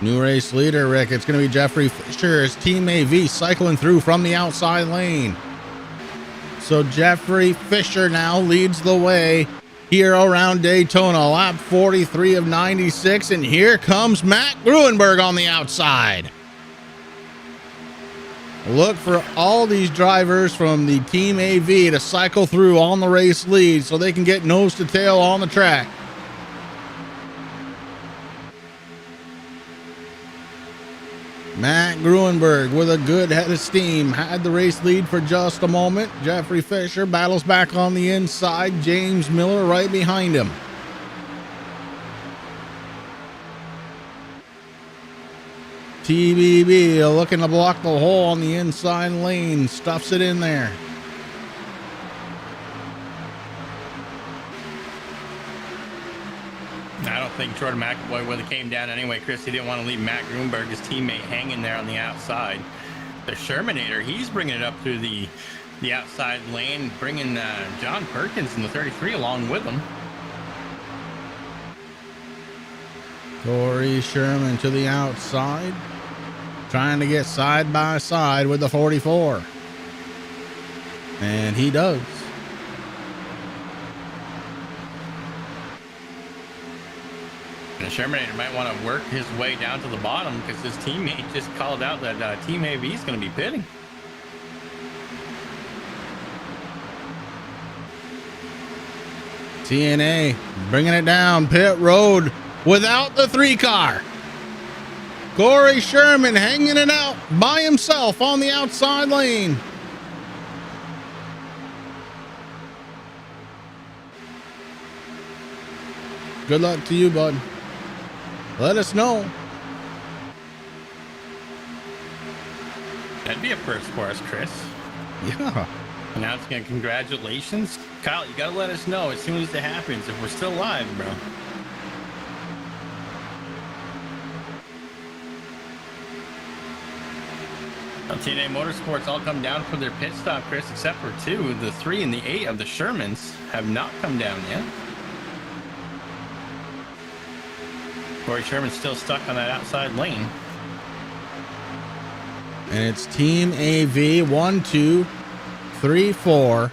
New race leader, Rick. It's going to be Jeffrey Fisher's Team AV cycling through from the outside lane. So Jeffrey Fisher now leads the way here around Daytona, lap 43 of 96. And here comes Matt Gruenberg on the outside. Look for all these drivers from the Team AV to cycle through on the race lead so they can get nose to tail on the track. Matt Gruenberg with a good head of steam had the race lead for just a moment. Jeffrey Fisher battles back on the inside. James Miller right behind him. TBB looking to block the hole on the inside lane. Stuffs it in there. I don't think Jordan McAvoy would have came down anyway, Chris. He didn't want to leave Matt Gruenberg, his teammate, hanging there on the outside. The Shermanator, he's bringing it up through the outside lane, bringing John Perkins in the 33 along with him. Corey Sherman to the outside, trying to get side by side with the 44. And he does. And Shermanator might want to work his way down to the bottom because his teammate just called out that Team AV is going to be pitting. TNA bringing it down pit road without the 3-car. Corey Sherman hanging it out by himself on the outside lane. Good luck to you, bud. Let us know. That'd be a first for us, Chris. Yeah. Announcing a congratulations. Kyle, you got to let us know as soon as it happens if we're still live, bro. Now, TNA Motorsports all come down for their pit stop, Chris, except for 2. The 3 and the 8 of the Shermans have not come down yet. Corey Sherman's still stuck on that outside lane. And it's Team AV 1, 2, 3, 4.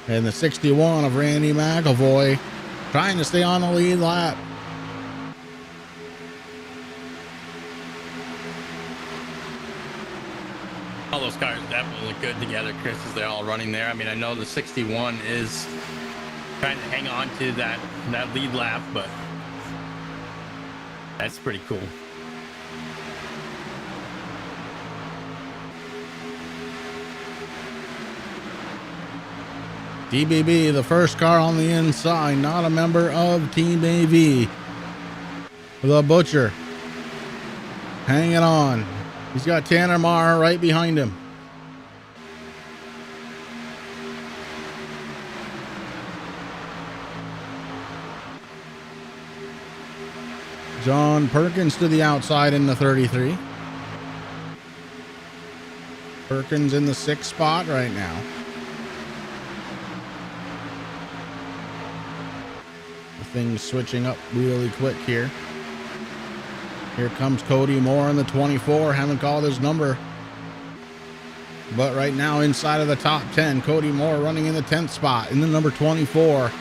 And the 61 of Randy McAvoy trying to stay on the lead lap. All those cars definitely look good together, Chris, as they're all running there. I mean, I know the 61 is trying to hang on to that lead lap, but that's pretty cool. DBB, the first car on the inside, not a member of Team AV. The Butcher hanging on. He's got Tanner Marr right behind him. John Perkins to the outside in the 33. Perkins in the 6th spot right now. Things switching up really quick here. Here comes Cody Moore in the 24. Haven't called his number. But right now inside of the top 10, Cody Moore running in the 10th spot in the number 24.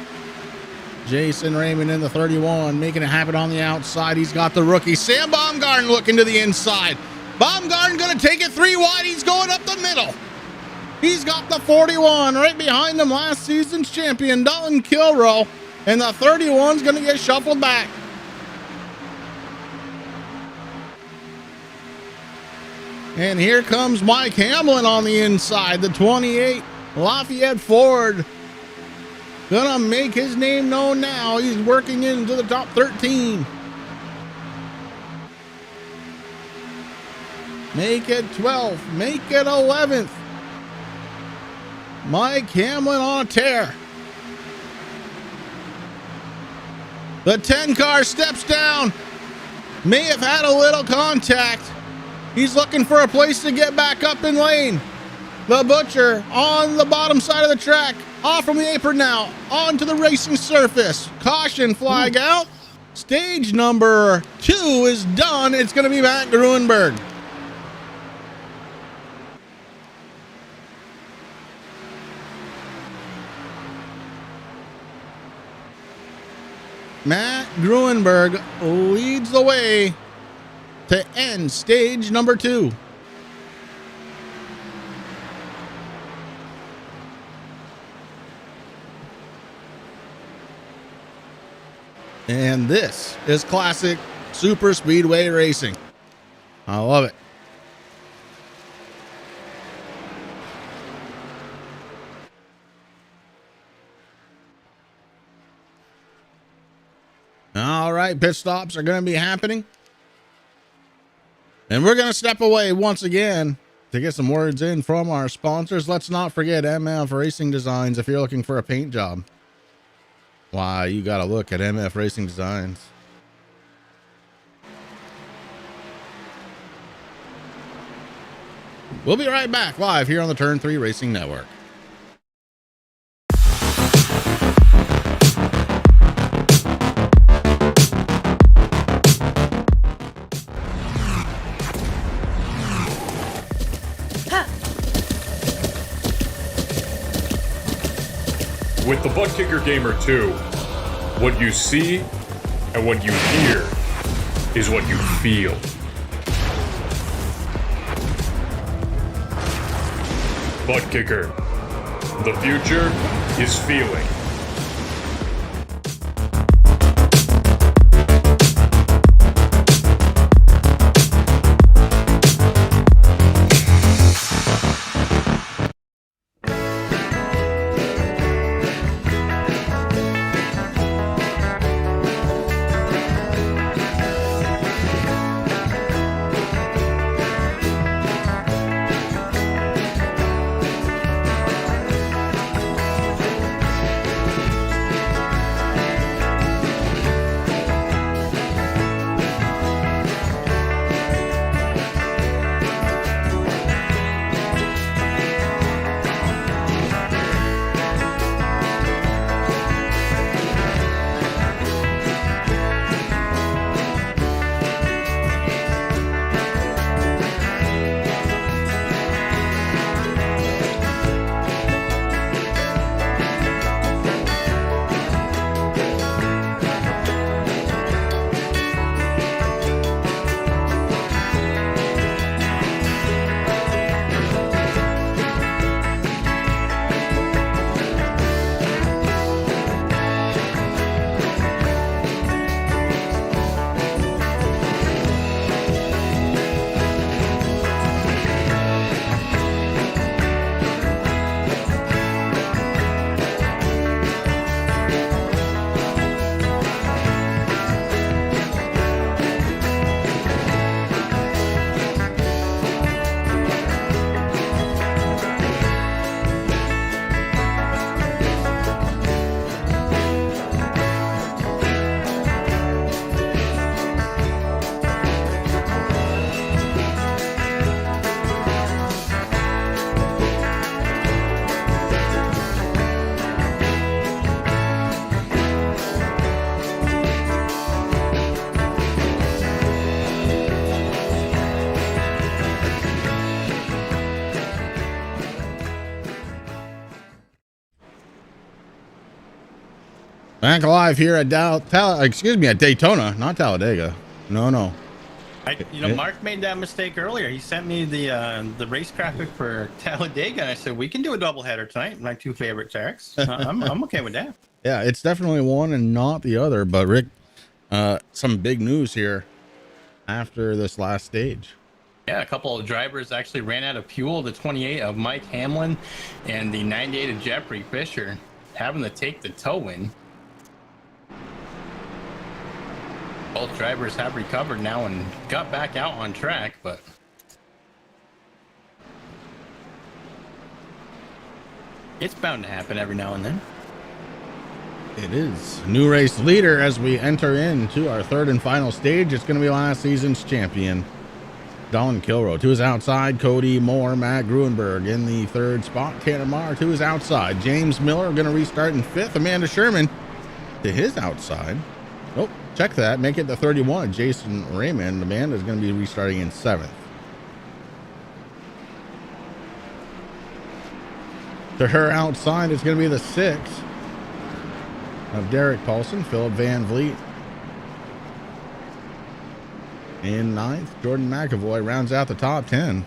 Jason Raymond in the 31, making it happen on the outside. He's got the rookie Sam Baumgarten looking to the inside. Baumgarten going to take it 3 wide. He's going up the middle. He's got the 41 right behind him, last season's champion, Dalton Kilroe. And the 31's going to get shuffled back. And here comes Mike Hamlin on the inside, the 28. Lafayette Ford gonna make his name known now. He's working into the top 13. Make it 12th. Make it 11th. Mike Hamlin on a tear. The 10 car steps down. May have had a little contact. He's looking for a place to get back up in lane. The Butcher on the bottom side of the track. Off from the apron now. Onto the racing surface. Caution flag out. Stage number 2 is done. It's going to be Matt Gruenberg. Matt Gruenberg leads the way to end stage number 2. And this is classic super speedway racing. I love it. All right, pit stops are going to be happening. And we're going to step away once again to get some words in from our sponsors. Let's not forget MF Racing Designs if you're looking for a paint job. Why, you got to look at MF Racing Designs. We'll be right back live here on the Turn 3 Racing Network. With the Butt Kicker Gamer 2, what you see and what you hear is what you feel. Butt Kicker. The future is feeling. Back live here at at Daytona, not Talladega. No. Mark made that mistake earlier. He sent me the race graphic for Talladega, and I said we can do a doubleheader tonight. My 2 favorite tracks. I'm okay with that. Yeah, it's definitely one and not the other. But Rick, some big news here after this last stage. Yeah, a couple of drivers actually ran out of fuel. The 28 of Mike Hamlin and the 98 of Jeffrey Fisher having to take the tow in. Both drivers have recovered now and got back out on track, but it's bound to happen every now and then. It is new race leader as we enter into our third and final stage. It's going to be last season's champion, Don Kilroe. To his outside, Cody Moore, Matt Gruenberg in the third spot. Tanner Marr to his outside. James Miller going to restart in fifth. Amanda Sherman to his outside. Oh, check that. Make it to 31. Jason Raymond. Amanda's going to be restarting in seventh. To her outside, it's going to be the sixth of Derek Paulson, Philip Van Vliet in ninth. Jordan McAvoy rounds out the top 10.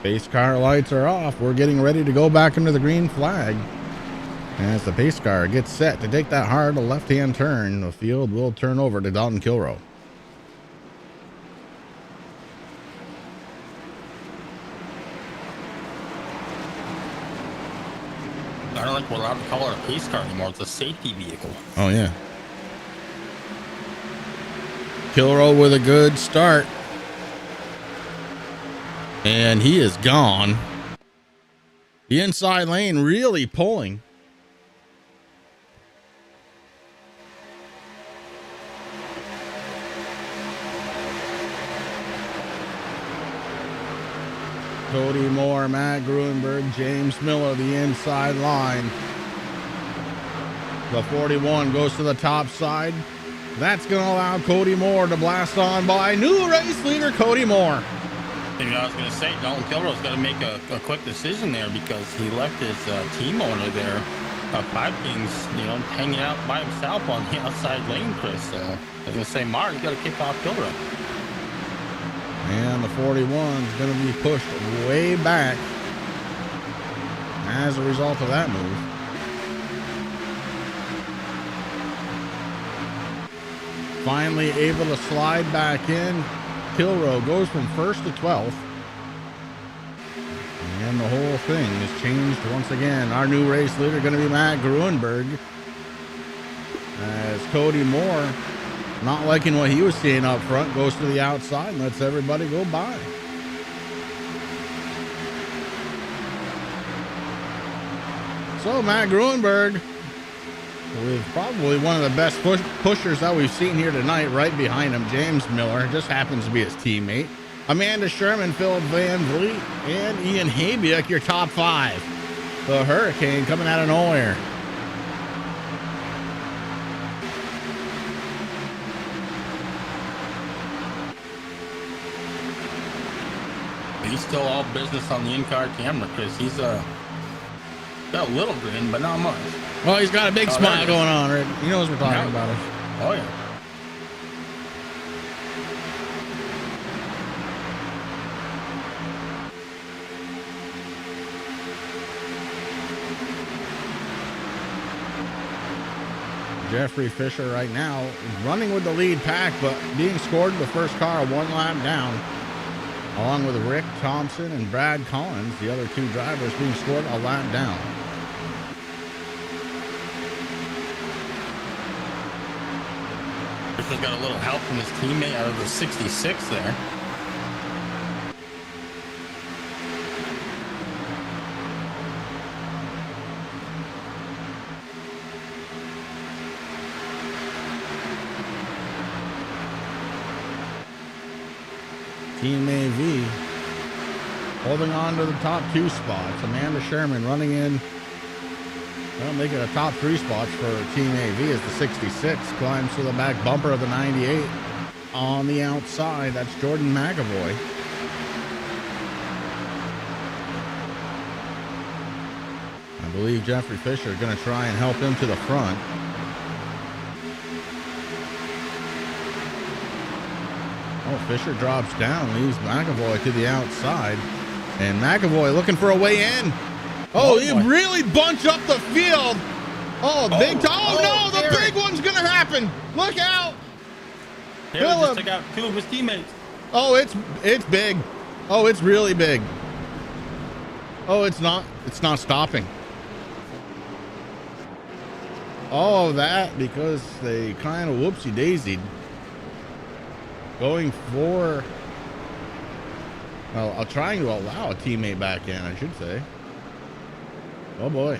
Pace car lights are off. We're getting ready to go back under the green flag. As the pace car gets set to take that hard left-hand turn, the field will turn over to Dalton Kilroe. I don't think we're allowed to call it a pace car anymore. It's a safety vehicle. Oh, yeah. Kilroe with a good start. And he is gone. The inside lane really pulling. Cody Moore, Matt Gruenberg, James Miller, the inside line. The 41 goes to the top side. That's going to allow Cody Moore to blast on by new race leader Cody Moore. And I was going to say, Dalton Kilroe's got to make a quick decision there because he left his team owner there, Five Kings, hanging out by himself on the outside lane, Chris. I was going to say, Martin's got to kick off Kilroe. And the 41 is going to be pushed way back as a result of that move. Finally able to slide back in. Kilroe goes from first to 12th. And the whole thing is changed once again. Our new race leader going to be Matt Gruenberg. As Cody Moore, not liking what he was seeing up front, goes to the outside and lets everybody go by. So Matt Gruenberg, with probably one of the best pushers that we've seen here tonight, right behind him, James Miller, just happens to be his teammate. Amanda Sherman, Philip Van Vliet, and Ian Habiak, your top five. The Hurricane coming out of nowhere. He's still all business on the in-car camera, Chris. He's got a little grin, but not much. Well, he's got a big smile going on, Rick. He knows we're talking about it. Oh, yeah. Jeffrey Fisher right now running with the lead pack, but being scored in the first car one lap down, along with Rick Thompson and Brad Collins, the other two drivers being scored a lap down. Fisher's got a little help from his teammate out of the 66 there. Team AV holding on to the top two spots. Amanda Sherman running in. Well, making a top three spots for Team AV as the 66 climbs to the back bumper of the 98. On the outside, that's Jordan McAvoy. I believe Jeffrey Fisher is going to try and help him to the front. Oh, Fisher drops down, leaves McAvoy to the outside. And McAvoy looking for a way in. Oh, he really bunched up the field. Oh, big time. Oh, no, the big one's going to happen. Look out. Just took out two of his teammates. Oh, it's big. Oh, it's really big. Oh, it's not stopping. All of that because they kind of whoopsie-daisied. Going for, well, trying to allow a teammate back in, I should say. Oh boy.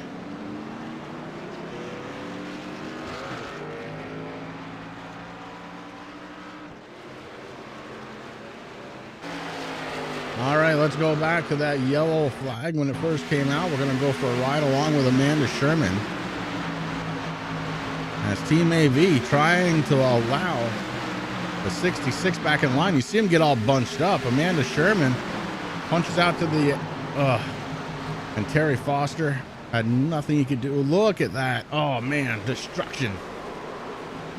All right, let's go back to that yellow flag when it first came out. We're going to go for a ride along with Amanda Sherman. As Team AV trying to allow the 66 back in line. You see him get all bunched up. Amanda Sherman punches out to the, and Terry Foster had nothing he could do. Look at that. Oh man, destruction.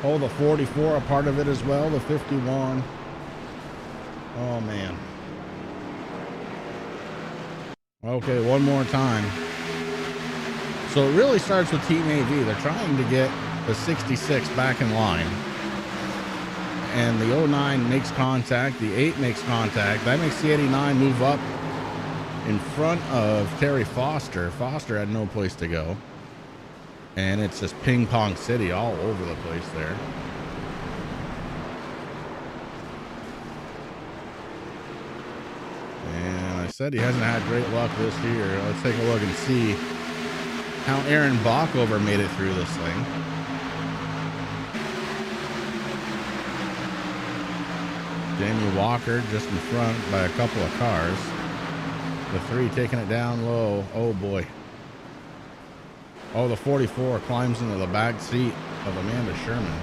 Oh, the 44, a part of it as well. The 51. Oh man. Okay, one more time. So it really starts with Team AV. They're trying to get the 66 back in line. And the 09 makes contact. The 8 makes contact. That makes the 89 move up in front of Terry Foster. Foster had no place to go. And it's just ping pong city all over the place there. And I said he hasn't had great luck this year. Let's take a look and see how Aaron Bockover made it through this thing. Jamie Walker just in front by a couple of cars. The 3 taking it down low. Oh boy. Oh, the 44 climbs into the back seat of Amanda Sherman.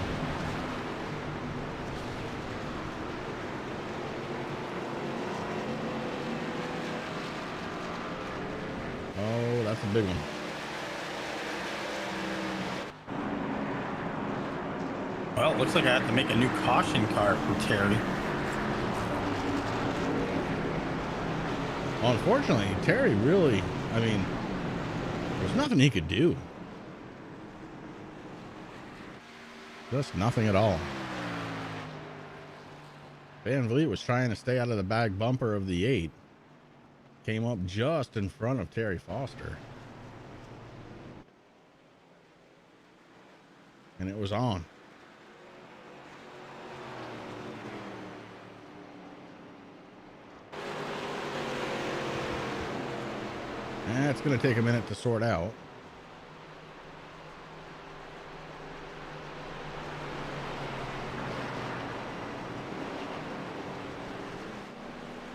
Oh, that's a big one. Well, it looks like I have to make a new caution car for Terry. Well, unfortunately, Terry really, I mean, there's nothing he could do. Just nothing at all. Van Vliet was trying to stay out of the back bumper of the 8. Came up just in front of Terry Foster. And it was on. It's going to take a minute to sort out.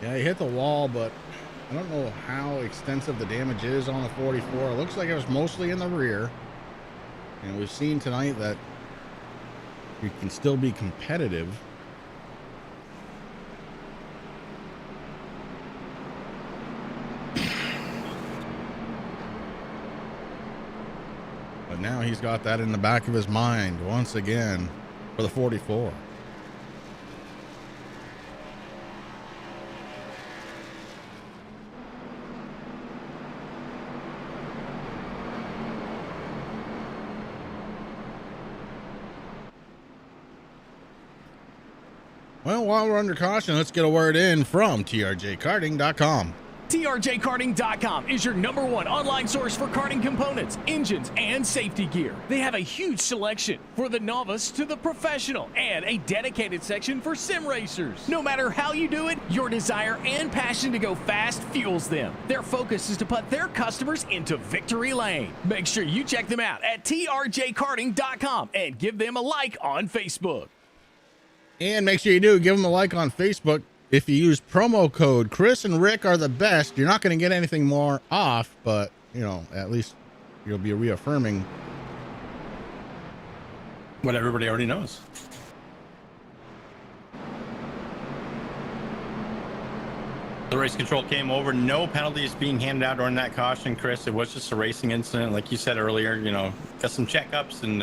Yeah, he hit the wall, but I don't know how extensive the damage is on the 44. It looks like it was mostly in the rear. And we've seen tonight that you can still be competitive. But now he's got that in the back of his mind once again for the 44. Well, while we're under caution, let's get a word in from TRJKarting.com. TRJKarting.com is your #1 online source for karting components, engines, and safety gear. They have a huge selection for the novice to the professional and a dedicated section for sim racers. No matter how you do it, your desire and passion to go fast fuels them. Their focus is to put their customers into victory lane. Make sure you check them out at TRJKarting.com and give them a like on Facebook. And make sure you do give them a like on Facebook. If you use promo code Chris and Rick are the best, you're not going to get anything more off, but you know, at least you'll be reaffirming what everybody already knows. The race control came over. No penalties being handed out during that caution, Chris. It was just a racing incident, like you said earlier. You know, got some checkups, and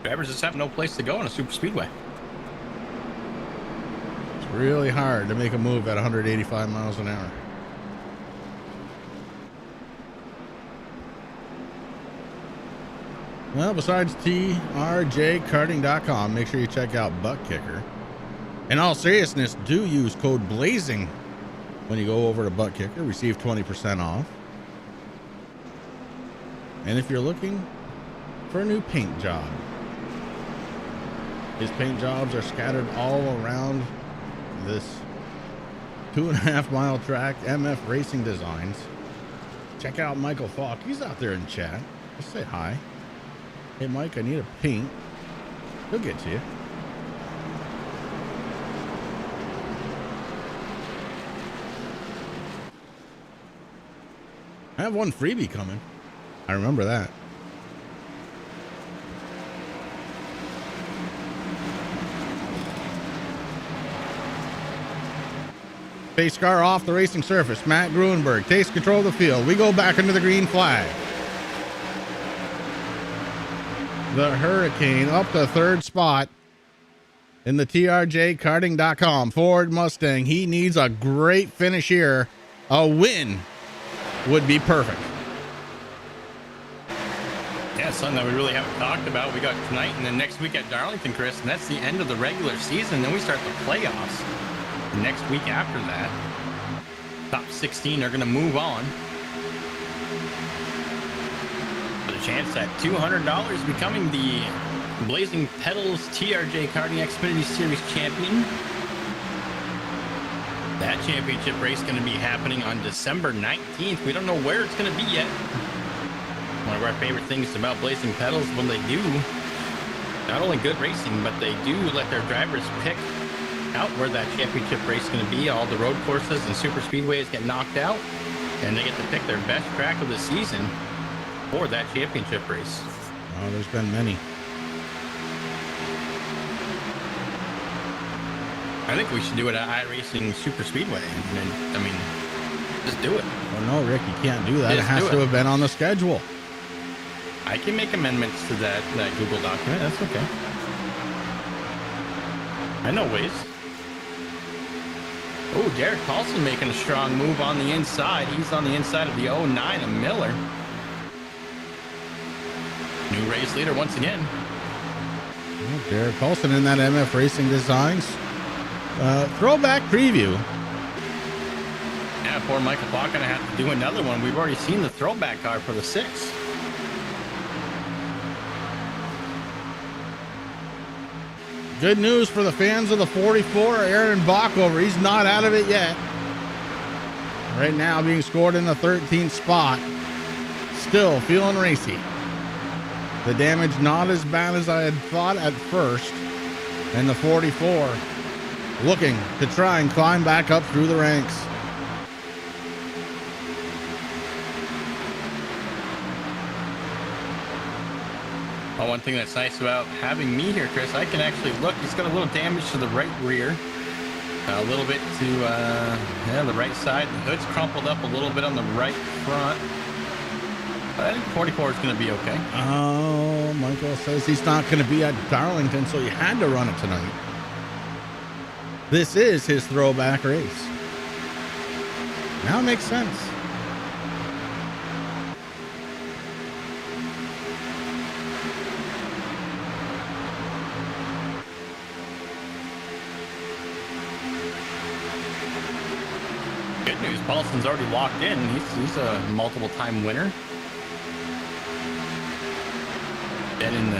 drivers just have no place to go in a super speedway. really hard to make a move at 185 miles an hour. Well, besides TRJKarting.com, make sure you check out Butt Kicker. In all seriousness, do use code BLAZING when you go over to Butt Kicker. Receive 20% off. And if you're looking for a new paint job, his paint jobs are scattered all around this 2.5 mile track. MF Racing Designs. Check out Michael Falk. He's out there in chat. Just say hi. Hey, Mike, I need a paint. He'll get to you. I have one freebie coming. I remember that. Pace car off the racing surface. Matt Gruenberg takes control of the field. We go back into the green flag. The Hurricane up to third spot in the TRJ Karting.com Ford Mustang. He needs a great finish here. A win would be perfect. Yeah, something that we really haven't talked about. We got tonight and then next week at Darlington, Chris, and that's the end of the regular season. Then we start the playoffs. The next week after that, top 16 are going to move on. With a chance at $200 becoming the Blazing Pedals TRJ Karting Xfinity Series champion. That championship race is going to be happening on December 19th. We don't know where it's going to be yet. One of our favorite things about Blazing Pedals, when they do not only good racing, but they do let their drivers pick out where that championship race is going to be. All the road courses and super speedways get knocked out, and they get to pick their best track of the season for that championship race. Oh, there's been many. I think we should do it at iRacing Super Speedway. I mean, just do it. Well, no, Rick, you can't do that. It Just has do to it. have been on the schedule. I can make amendments to that Google document. That's okay. I know ways. Oh, Derek Paulson making a strong move on the inside. He's on the inside of the 09 of Miller. New race leader once again. Well, Derek Paulson in that MF Racing Designs throwback preview. Yeah, poor Michael Block gonna have to do another one. We've already seen the throwback car for the 6. Good news for the fans of the 44. Aaron Bockover, he's not out of it yet. Right now being scored in the 13th spot. Still feeling racy. The damage not as bad as I had thought at first. And the 44 looking to try and climb back up through the ranks. Well, one thing that's nice about having me here, Chris, I can actually look. He's got a little damage to the right rear. A little bit to the right side. The hood's crumpled up a little bit on the right front. But I think 44 is going to be okay. Oh, Michael says he's not going to be at Darlington, so he had to run it tonight. This is his throwback race. Now it makes sense. Good news, Paulson's already locked in. He's a multiple-time winner. Been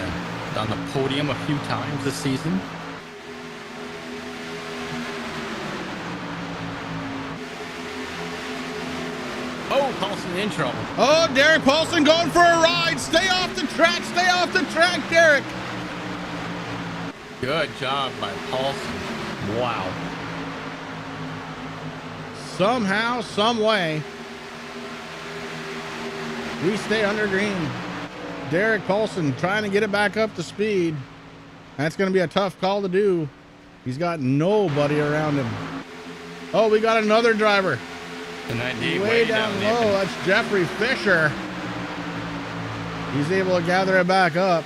on the podium a few times this season. Oh, Paulson in trouble. Oh, Derek Paulson going for a ride. Stay off the track. Stay off the track, Derek. Good job by Paulson. Wow. Somehow, some way, we stay under green. Derek Paulson trying to get it back up to speed. That's going to be a tough call to do. He's got nobody around him. Oh, we got another driver. The 98 Way down low. That's Jeffrey Fisher. He's able to gather it back up.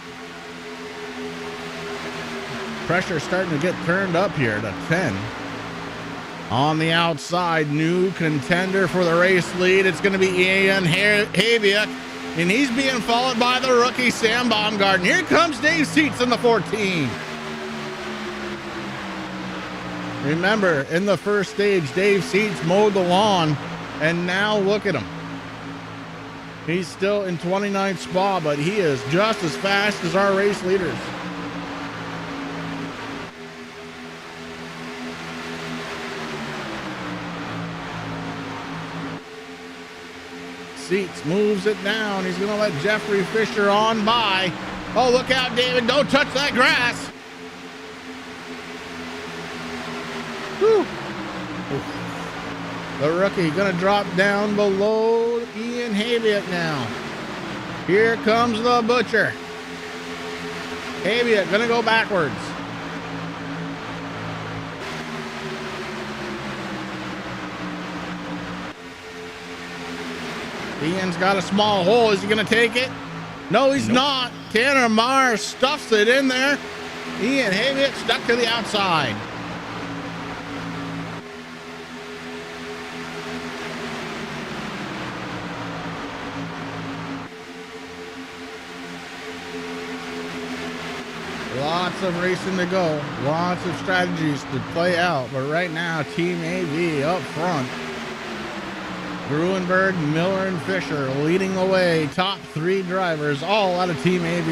Pressure starting to get turned up here to 10. On the outside, new contender for the race lead. It's going to be Ian Haviak, and he's being followed by the rookie Sam Baumgarten. Here comes Dave Seats in the 14. Remember, in the first stage, Dave Seats mowed the lawn, and now look at him. He's still in 29th spot, but he is just as fast as our race leaders. seats, moves it down. He's going to let Jeffrey Fisher on by. Oh, look out, David. Don't touch that grass. Whew. The rookie going to drop down below Ian Habiet now. Here comes the Butcher. Habiet going to go backwards. Ian's got a small hole. Is he going to take it? No, he's not. Tanner Marr stuffs it in there. Ian Habiet stuck to the outside. Lots of racing to go. Lots of strategies to play out. But right now, Team AV up front. Gruenberg, Miller, and Fisher leading the way. Top three drivers, all out of Team AV.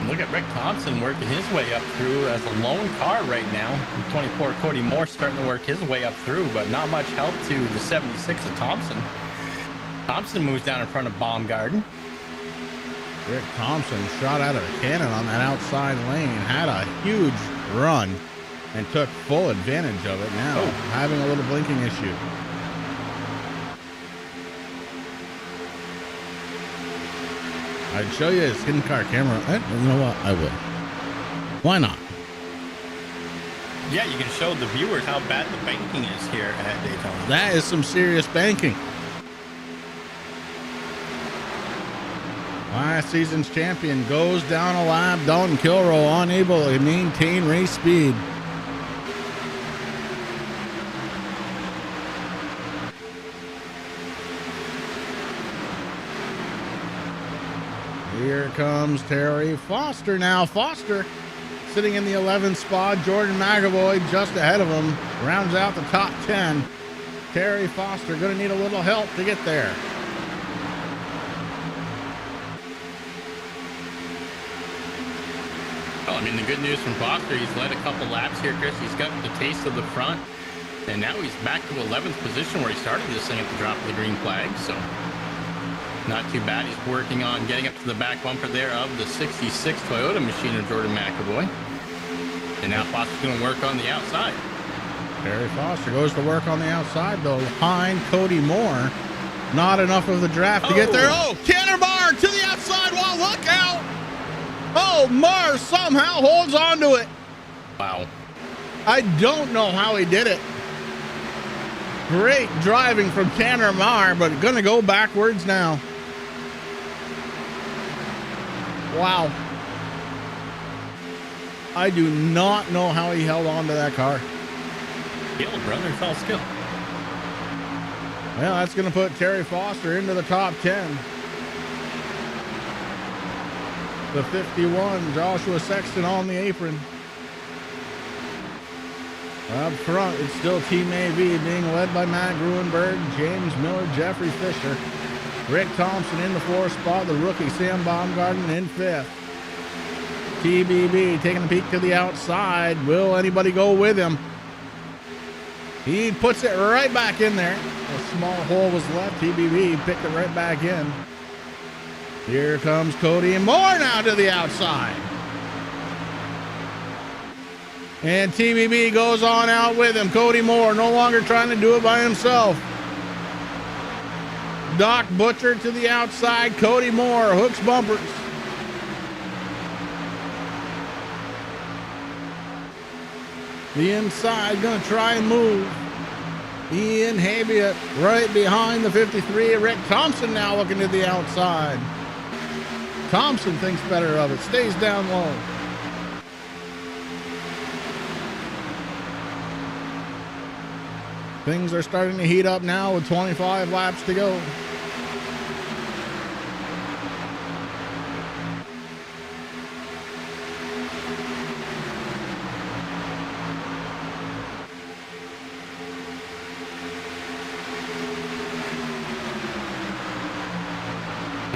Look at Rick Thompson working his way up through as a lone car right now. 24 Cody Moore starting to work his way up through, but not much help to the 76 of Thompson. Thompson moves down in front of Baumgarten. Rick Thompson shot out of a cannon on that outside lane, had a huge run, and took full advantage of it now, having a little blinking issue. I'd show you his in-car camera. You know what? I will. Why not? Yeah, you can show the viewers how bad the banking is here at Daytona. That is some serious banking. Last season's champion goes down a lap. Dalton Kilroe unable to maintain race speed. Here comes Terry Foster now. Foster sitting in the 11th spot. Jordan McAvoy just ahead of him. Rounds out the top 10. Terry Foster going to need a little help to get there. Well, I mean, the good news from Foster, he's led a couple laps here, Chris. He's got the taste of the front. And now he's back to 11th position where he started this thing at the drop of the green flag. So not too bad. He's working on getting up to the back bumper there of the 66 Toyota machine of Jordan McAvoy. And now Foster's going to work on the outside. Terry Foster goes to work on the outside, though, behind Cody Moore. Not enough of the draft to get there. Oh, Tanner Marr to the outside wall. Look out. Oh, Marr somehow holds on to it. Wow. I don't know how he did it. Great driving from Tanner Marr, but going to go backwards now. Wow. I do not know how he held on to that car. Skill, brother. It's all skill. Well, that's going to put Terry Foster into the top 10. The 51, Joshua Sexton on the apron. Up front, it's still Team AV being led by Matt Gruenberg, James Miller, Jeffrey Fisher. Rick Thompson in the 4th spot, the rookie Sam Baumgarten in 5th. TBB taking a peek to the outside. Will anybody go with him? He puts it right back in there. A small hole was left. TBB picked it right back in. Here comes Cody and Moore now to the outside. And TBB goes on out with him. Cody Moore no longer trying to do it by himself. Doc Butcher to the outside. Cody Moore hooks bumpers. The inside going to try and move. Ian Habiet right behind the 53. Rick Thompson now looking to the outside. Thompson thinks better of it. Stays down low. Things are starting to heat up now with 25 laps to go.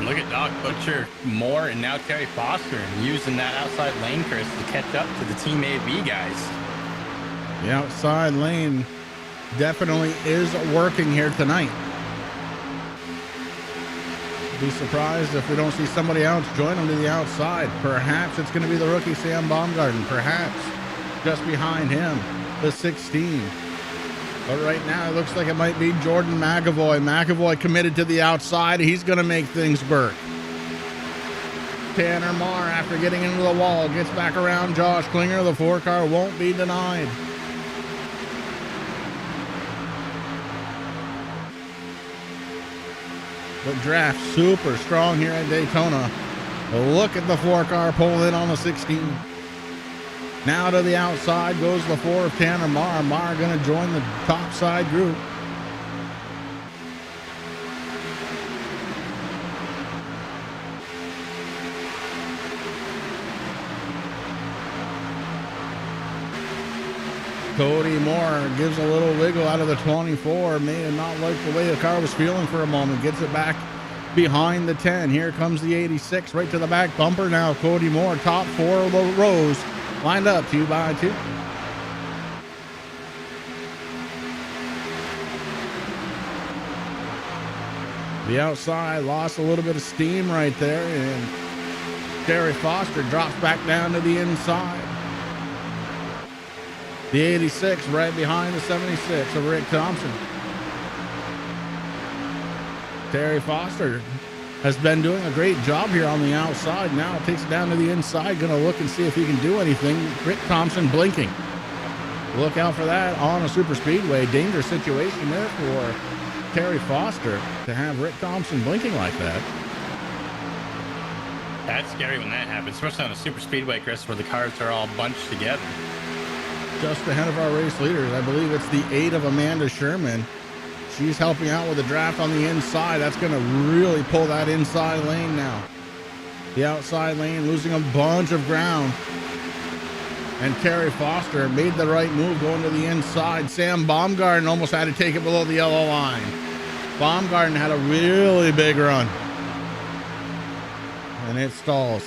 Look at Doc Butcher, Moore, and now Terry Foster using that outside lane, Chris, to catch up to the Team AV guys. The outside lane definitely is working here tonight. Be surprised if we don't see somebody else join him to the outside. Perhaps it's going to be the rookie Sam Baumgarten. Perhaps just behind him, the 16. But right now, it looks like it might be Jordan McAvoy. McAvoy committed to the outside. He's going to make things work. Tanner Marr, after getting into the wall, gets back around Josh Klinger. The 4-car won't be denied. The draft super strong here at Daytona. Look at the 4-car pull in on the 16. Now to the outside goes the 4 of Tanner Marr. Marr going to join the top side group. Cody Moore gives a little wiggle out of the 24. May have not liked the way the car was feeling for a moment. Gets it back behind the 10. Here comes the 86 right to the back bumper. Now Cody Moore, top 4 of the rows, lined up 2 by 2. The outside lost a little bit of steam right there, and Terry Foster drops back down to the inside. The 86 right behind the 76 of Rick Thompson. Terry Foster has been doing a great job here on the outside. Now takes it down to the inside. Going to look and see if he can do anything. Rick Thompson blinking. Look out for that on a super speedway. Dangerous situation there for Terry Foster to have Rick Thompson blinking like that. That's scary when that happens, especially on a super speedway, Chris, where the cars are all bunched together. Just ahead of our race leaders, I believe it's the 8 of Amanda Sherman. She's helping out with the draft on the inside. That's going to really pull that inside lane now. The outside lane losing a bunch of ground. And Terry Foster made the right move going to the inside. Sam Baumgarten almost had to take it below the yellow line. Baumgarten had a really big run. And it stalls.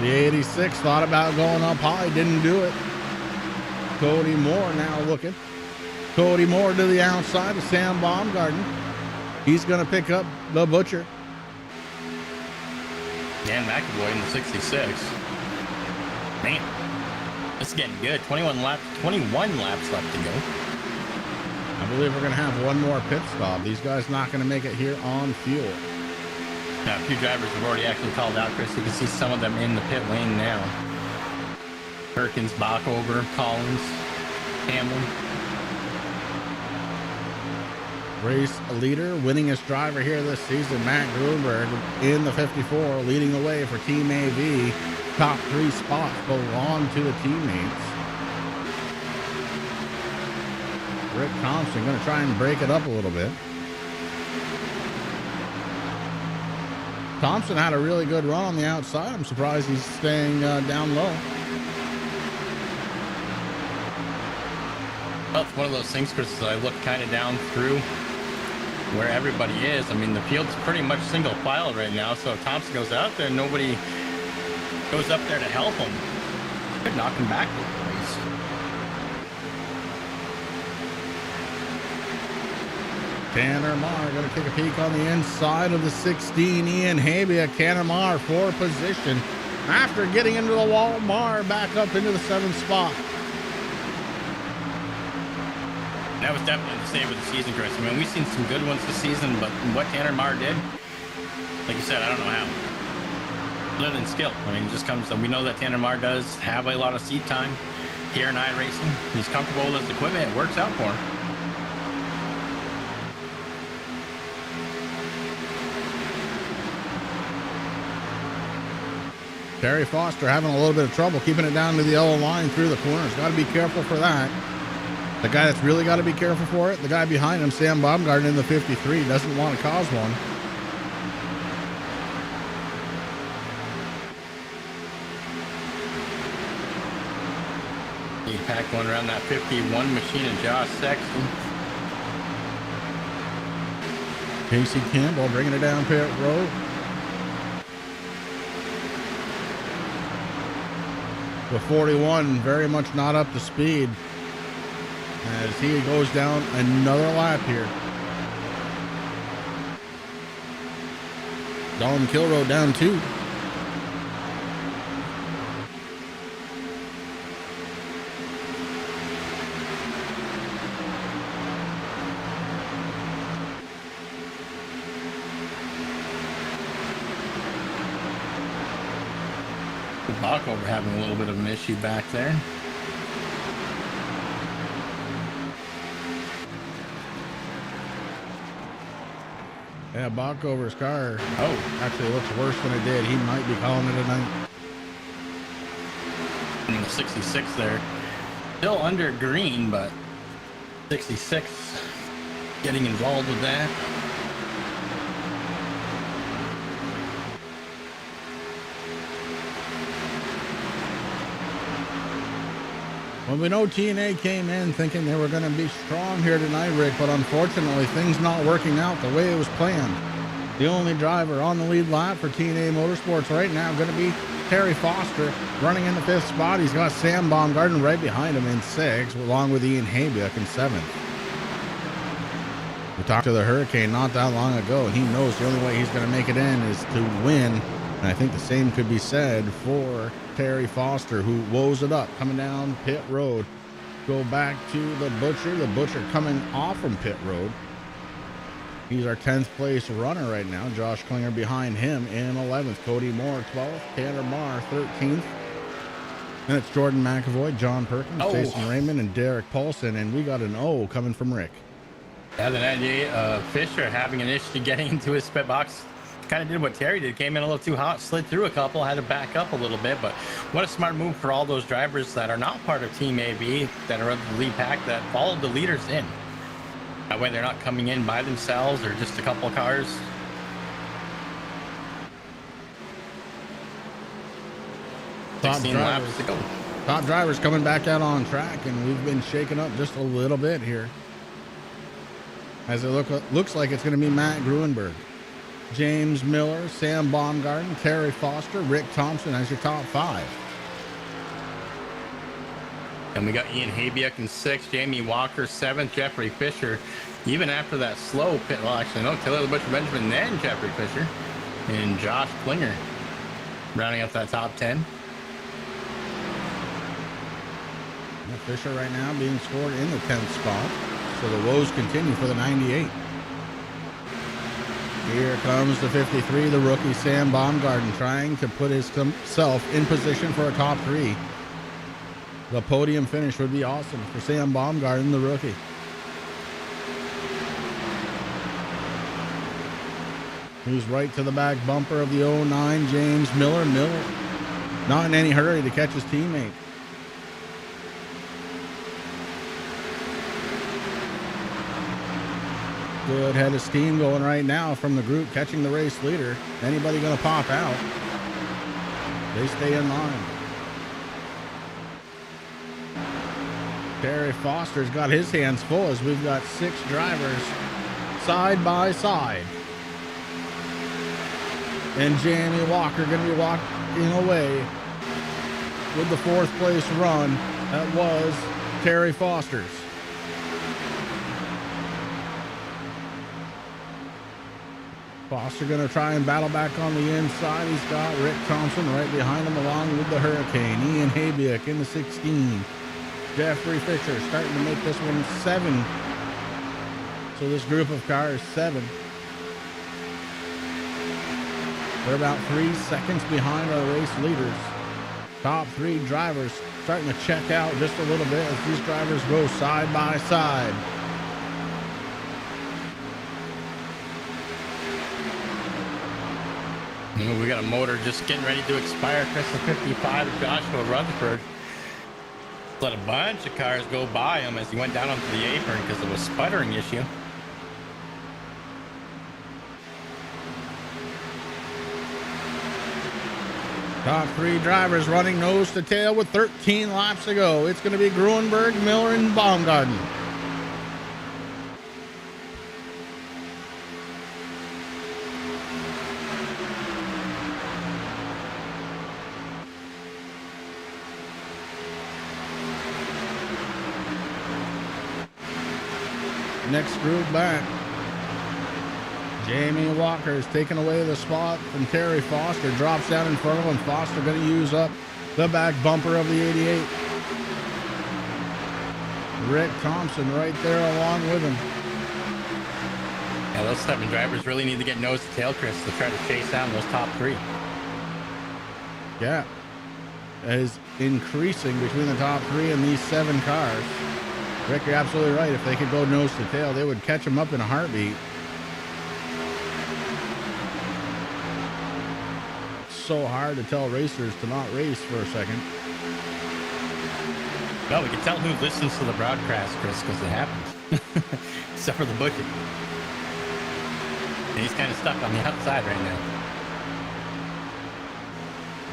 The 86 thought about going up high, didn't do it. Cody Moore now looking. Cody Moore to the outside of Sam Baumgarten. He's going to pick up the Butcher. Dan McAvoy in the 66. Man, this is getting good. 21 laps left to go. I believe we're going to have one more pit stop. These guys not going to make it here on fuel. Now, a few drivers have already actually called out, Chris. You can see some of them in the pit lane now. Perkins, Bachhover, Collins, Hamlin. Race leader, winningest driver here this season, Matt Grunberg in the 54, leading the way for Team AV. Top 3 spots belong to the teammates. Rick Thompson going to try and break it up a little bit. Thompson had a really good run on the outside. I'm surprised he's staying down low. Well, it's one of those things, Chris, that I look kind of down through where everybody is. I mean, the field's pretty much single file right now, so if Thompson goes out there, nobody goes up there to help him. Could knock him back a ways. Tanner Marr going to take a peek on the inside of the 16. Ian Habia, Tanner Marr for position. After getting into the wall, Marr back up into the 7th spot. That was definitely the save of the season, Chris. I mean, we've seen some good ones this season, but what Tanner Marr did, like you said, I don't know how. Other than skill. I mean, it just comes, we know that Tanner Marr does have a lot of seat time here in iRacing. He's comfortable with his equipment. It works out for him. Terry Foster having a little bit of trouble keeping it down to the yellow line through the corners. Got to be careful for that. The guy that's really got to be careful for it, the guy behind him, Sam Baumgarten in the 53, doesn't want to cause one. He packed one around that 51 machine of Josh Sexton. Casey Campbell bringing it down pit road. The 41 very much not up to speed as he goes down another lap here. Dalton Kilroe down 2. Backover having a little bit of an issue back there. Yeah, Backover's car actually looks worse than it did. He might be calling it a night. And the 66 there. Still under green, but 66 getting involved with that. Well, we know TNA came in thinking they were going to be strong here tonight, Rick, but unfortunately things not working out the way it was planned. The only driver on the lead lap for TNA Motorsports right now going to be Terry Foster, running in the 5th spot. He's got Sam Baumgarten right behind him in 6th, along with Ian Habiak in 7th. We talked to the Hurricane not that long ago, and he knows the only way he's going to make it in is to win. And I think the same could be said for Terry Foster, who woes it up coming down pit road. Go back to the Butcher. The Butcher coming off from pit road. He's our 10th place runner right now. Josh Klinger behind him in 11th. Cody Moore 12th. Tanner Marr 13th. And it's Jordan McAvoy, John Perkins, Jason Raymond, and Derek Paulson. And we got an O coming from Rick. Yeah, the 98 Fisher having an issue getting into his pit box. Kind of did what Terry did, came in a little too hot, slid through a couple, had to back up a little bit, but what a smart move for all those drivers that are not part of Team AB, that are of the lead pack, that followed the leaders in. That way they're not coming in by themselves or just a couple of cars. Top drivers coming back out on track, and we've been shaken up just a little bit here. As it looks like it's going to be Matt Gruenberg, James Miller, Sam Baumgarten, Terry Foster, Rick Thompson as your top 5. And we got Ian Habiak in 6th, Jamie Walker 7th, Jeffrey Fisher. Even after that slow pit, well, actually, no, Taylor Butcher Benjamin, then Jeffrey Fisher. And Josh Klinger rounding up that top 10. Fisher right now being scored in the 10th spot. So the woes continue for the 98. Here comes the 53, the rookie Sam Baumgarten, trying to put himself in position for a top 3. The podium finish would be awesome for Sam Baumgarten, the rookie. Who's right to the back bumper of the 09, James Miller. Miller not in any hurry to catch his teammate. Good head of steam going right now from the group catching the race leader. Anybody going to pop out? They stay in line. Terry Foster's got his hands full as we've got 6 drivers side by side. And Jamie Walker going to be walking away with the 4th place run. That was Terry Foster's. Foster going to try and battle back on the inside. He's got Rick Thompson right behind him along with the Hurricane. Ian Habiak in the 16. Jeffrey Fisher starting to make this one 7. So this group of cars 7. They're about 3 seconds behind our race leaders. Top 3 drivers starting to check out just a little bit as these drivers go side by side. We got a motor just getting ready to expire. Chris, the 55 of Joshua Rutherford. Let a bunch of cars go by him as he went down onto the apron because of a sputtering issue. Top 3 drivers running nose to tail with 13 laps to go. It's going to be Gruenberg, Miller, and Baumgarten. next group back. Jamie Walker is taking away the spot from Terry Foster. Drops down in front of him. Foster going to use up the back bumper of the 88. Rick Thompson right there along with him. Yeah, those 7 drivers really need to get nose to tail, Chris, to try to chase down those top 3. Yeah, is increasing between the top 3 and these 7 cars. Rick, you're absolutely right. If they could go nose to tail, they would catch them up in a heartbeat. So hard to tell racers to not race for a second. Well, we can tell who listens to the broadcast, Chris, because it happens. Except for the butcher. And he's kind of stuck on the outside right now.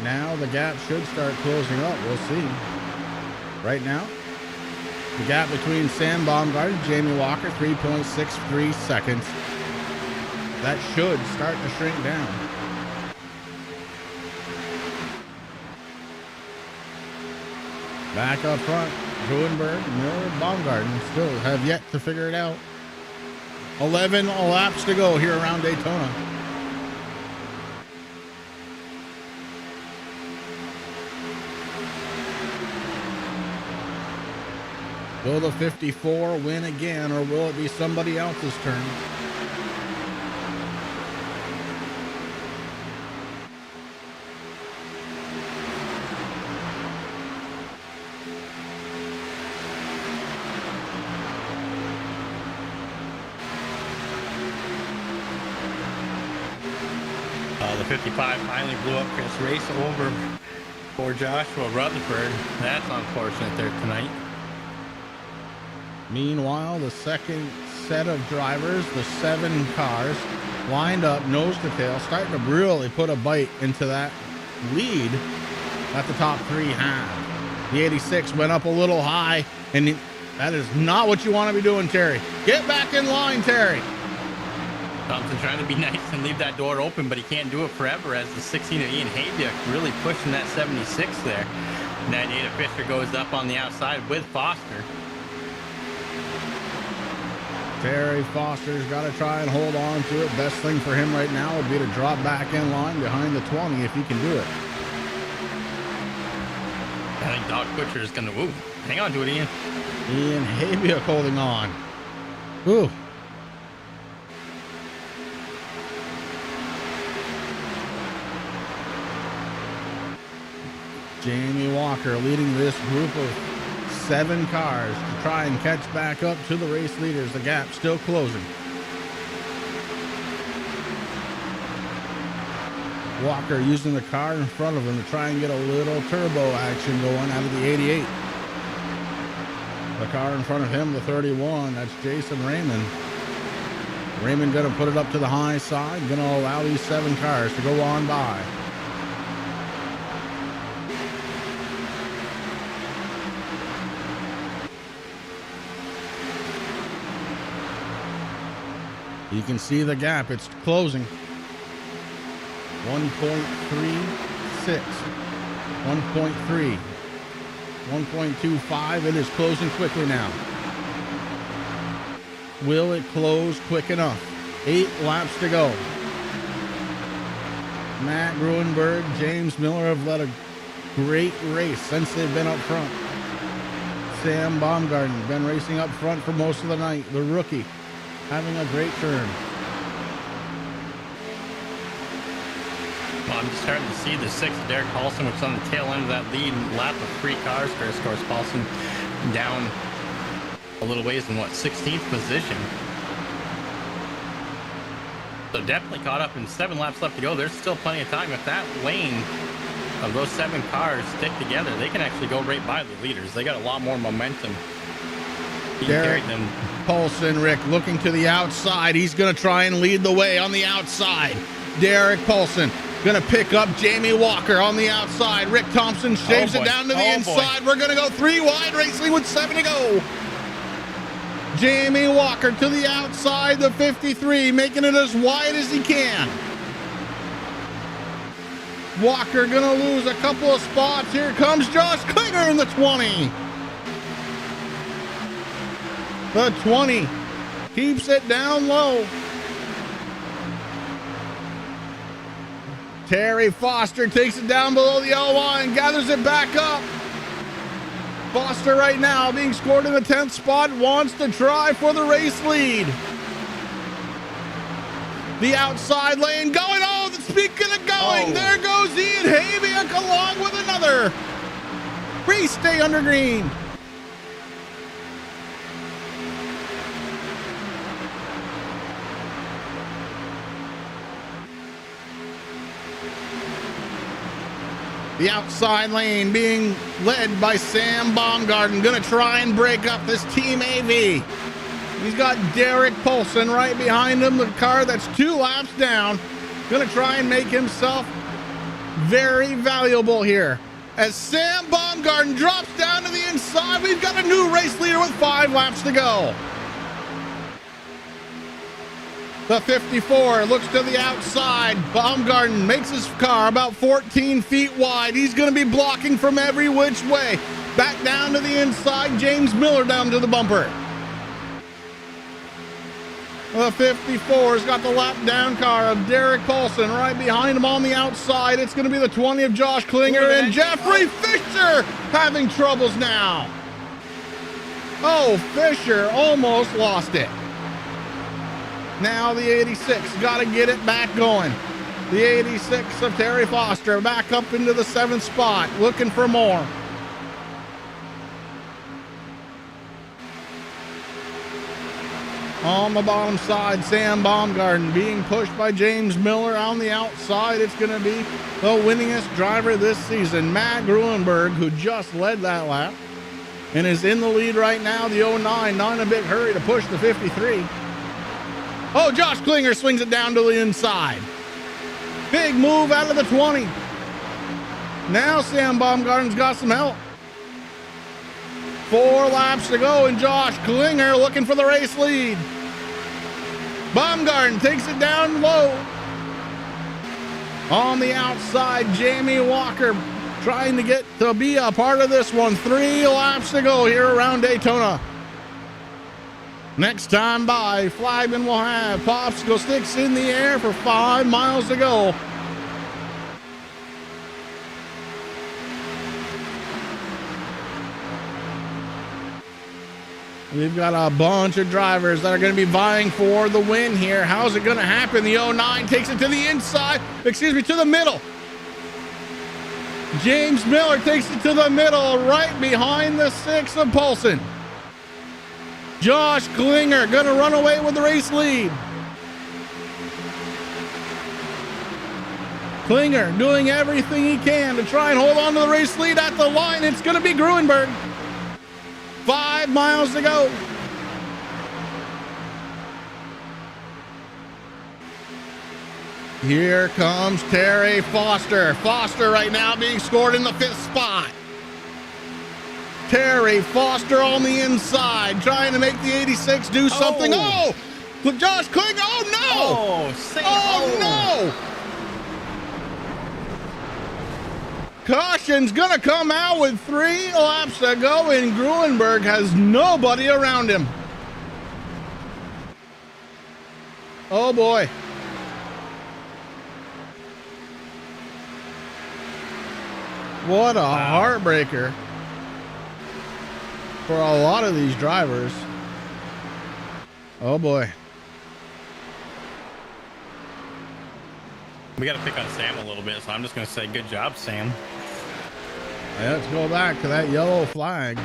Now the gap should start closing up. We'll see. Right now, the gap between Sam Baumgart and Jamie Walker, 3.63 seconds. That should start to shrink down. Back up front, Gruenberg, Miller, Baumgarten still have yet to figure it out. 11 laps to go here around Daytona. Will the 54 win again, or will it be somebody else's turn? The 55 finally blew up Chris. Race over for Joshua Rutherford. That's unfortunate there tonight. Meanwhile, the second set of drivers, the 7 cars, lined up nose to tail, starting to really put a bite into that lead that the top 3 have. The 86 went up a little high, and that is not what you want to be doing, Terry. Get back in line, Terry. Thompson trying to be nice and leave that door open, but he can't do it forever as the 16 of Ian Haybuck really pushing that 76 there. 98 of Fisher goes up on the outside with Foster. Terry Foster's got to try and hold on to it. Best thing for him right now would be to drop back in line behind the 20 if he can do it. I think Doc Butcher is going to move. Hang on to it, Ian. Ian Haybuck holding on. Ooh. Jamie Walker leading this group of 7 cars to try and catch back up to the race leaders. The gap still closing. Walker using the car in front of him to try and get a little turbo action going out of the 88. The car in front of him, the 31, that's Jason Raymond. Raymond going to put it up to the high side, going to allow these 7 cars to go on by. You can see the gap. It's closing. 1.36, 1.3, 1.25. It is closing quickly now. Will it close quick enough? 8 laps to go. Matt Gruenberg, James Miller have led a great race since they've been up front. Sam Baumgarten been racing up front for most of the night. The rookie having a great turn. Well, I'm just starting to see the 6th, Derek Paulson, which is on the tail end of that lead lap of 3 cars. Of course, Paulson down a little ways in 16th position. So definitely caught up in 7 laps left to go. There's still plenty of time. If that lane of those 7 cars stick together, they can actually go right by the leaders. They got a lot more momentum. Derek Paulson, Rick, looking to the outside. He's going to try and lead the way on the outside. Derek Paulson going to pick up Jamie Walker on the outside. Rick Thompson shaves it down to the inside. We're going to go 3 wide, racing with 7 to go. Jamie Walker to the outside, the 53, making it as wide as he can. Walker going to lose a couple of spots. Here comes Josh Klinger in the 20. The 20 Keeps it down low. Terry Foster takes it down below the yellow line, gathers it back up. Foster right now being scored in the 10th spot, wants to try for the race lead. The outside lane going, oh, speaking of going, there goes Ian Haviak along with another. Please stay under green. The outside lane being led by Sam Baumgarten. Gonna try and break up this Team AV. He's got Derek Poulsen right behind him, the car that's 2 laps down. Gonna try and make himself very valuable here. As Sam Baumgarten drops down to the inside, we've got a new race leader with 5 laps to go. The 54 looks to the outside. Baumgarten makes his car about 14 feet wide. He's going to be blocking from every which way. Back down to the inside. James Miller down to the bumper. The 54's got the lap down car of Derek Poulsen right behind him on the outside. It's going to be the 20 of Josh Klinger and Jeffrey Fisher having troubles now. Oh, Fisher almost lost it. Now the 86 got to get it back going. The 86 of Terry Foster back up into the 7th spot, looking for more. On the bottom side, Sam Baumgarten being pushed by James Miller on the outside. It's going to be the winningest driver this season, Matt Gruenberg, who just led that lap and is in the lead right now. The 09, not in a big hurry to push the 53. Oh, Josh Klinger swings it down to the inside. Big move out of the 20. Now Sam Baumgarten's got some help. 4 laps to go, and Josh Klinger looking for the race lead. Baumgarten takes it down low. On the outside, Jamie Walker trying to get to be a part of this one. 3 laps to go here around Daytona. Next time by, flagman will have popsicle sticks in the air for 5 miles to go. We've got a bunch of drivers that are going to be vying for the win here. How's it going to happen? The 09 takes it to the inside, to the middle. James Miller takes it to the middle, right behind the 6 of Poulsen. Josh Klinger going to run away with the race lead. Klinger doing everything he can to try and hold on to the race lead at the line. It's going to be Gruenberg. 5 miles to go. Here comes Terry Foster. Foster right now being scored in the 5th spot. Terry Foster on the inside, trying to make the 86 do something. Oh, Josh Klinger. Oh, no. Caution's going to come out with 3 laps to go, and Gruenberg has nobody around him. Oh, boy. What a heartbreaker for a lot of these drivers. Oh boy. We got to pick on Sam a little bit, so I'm just going to say good job, Sam. Yeah, let's go back to that yellow flag.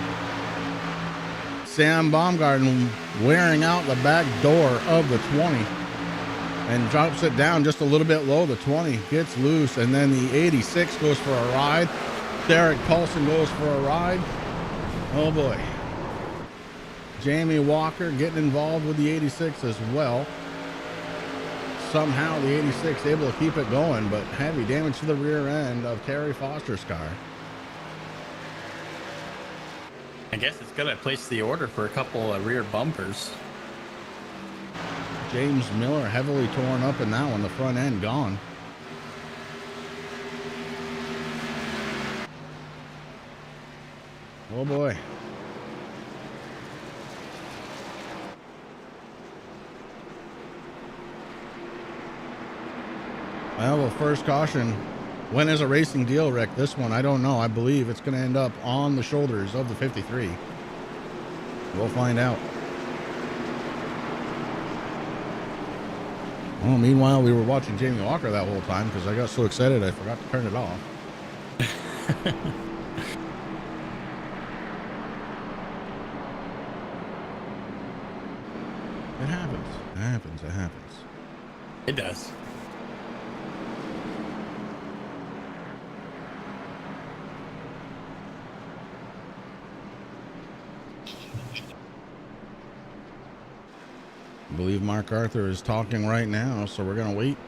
Sam Baumgarten wearing out the back door of the 20 and drops it down just a little bit low. The 20 gets loose, and then the 86 goes for a ride. Derek Poulsen goes for a ride. Oh boy. Jamie Walker getting involved with the 86 as well. Somehow the 86 able to keep it going, but heavy damage to the rear end of Terry Foster's car. I guess it's going to place the order for a couple of rear bumpers. James Miller heavily torn up in that one, the front end gone. Oh boy. Well, first caution. When is a racing deal, Rick? This one, I don't know. I believe it's going to end up on the shoulders of the 53. We'll find out. Well, meanwhile, we were watching Jamie Walker that whole time because I got so excited I forgot to turn it off. It happens. It happens. It happens. It does. I believe Mark Arthur is talking right now, so we're going to wait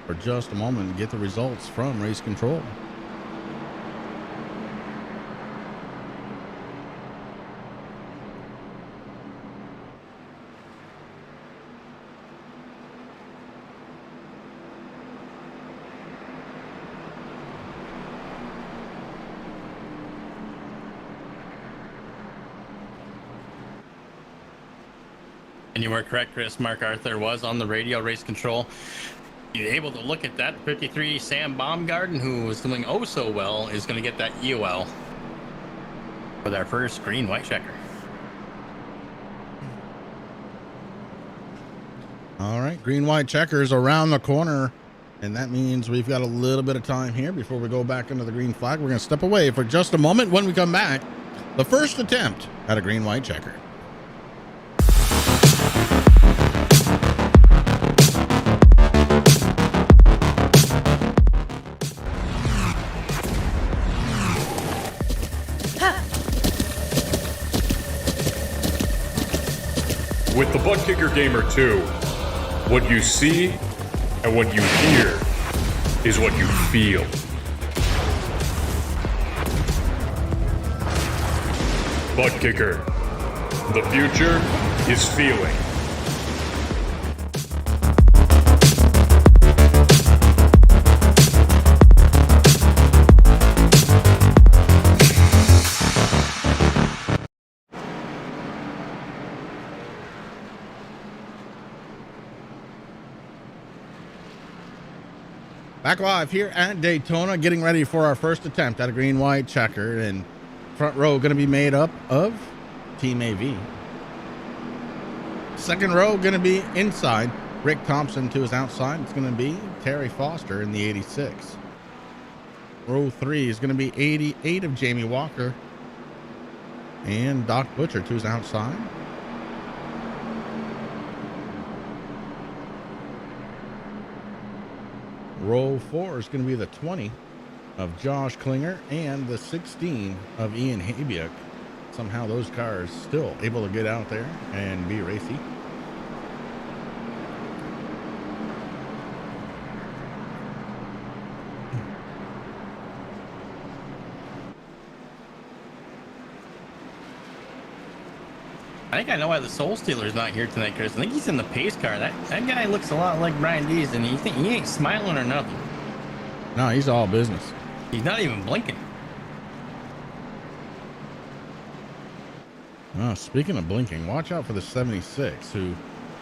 for just a moment to get the results from race control. And you were correct, Chris. Mark Arthur was on the radio race control. You're able to look at that. 53 Sam Baumgarten, who was doing oh so well, is going to get that EOL with our first green white checker. All right, green white checkers around the corner, and that means we've got a little bit of time here before we go back into the green flag. We're going to step away for just a moment. When we come back, the first attempt at a green white checker. With the Butt Kicker Gamer 2, what you see and what you hear is what you feel. Butt Kicker. The future is feeling. Back live here at Daytona, getting ready for our first attempt at a green white checker, and front row going to be made up of Team AV. Second row going to be inside. Rick Thompson to his outside. It's going to be Terry Foster in the 86. Row 3 is going to be 88 of Jamie Walker and Doc Butcher to his outside. Row 4 is going to be the 20 of Josh Klinger and the 16 of Ian Habiak. Somehow those cars still able to get out there and be racy. I think I know why the Soul Stealer's not here tonight, Chris. I think he's in the pace car. That guy looks a lot like Brian Dees, and he ain't smiling or nothing. No, he's all business. He's not even blinking. Oh, speaking of blinking, watch out for the 76, who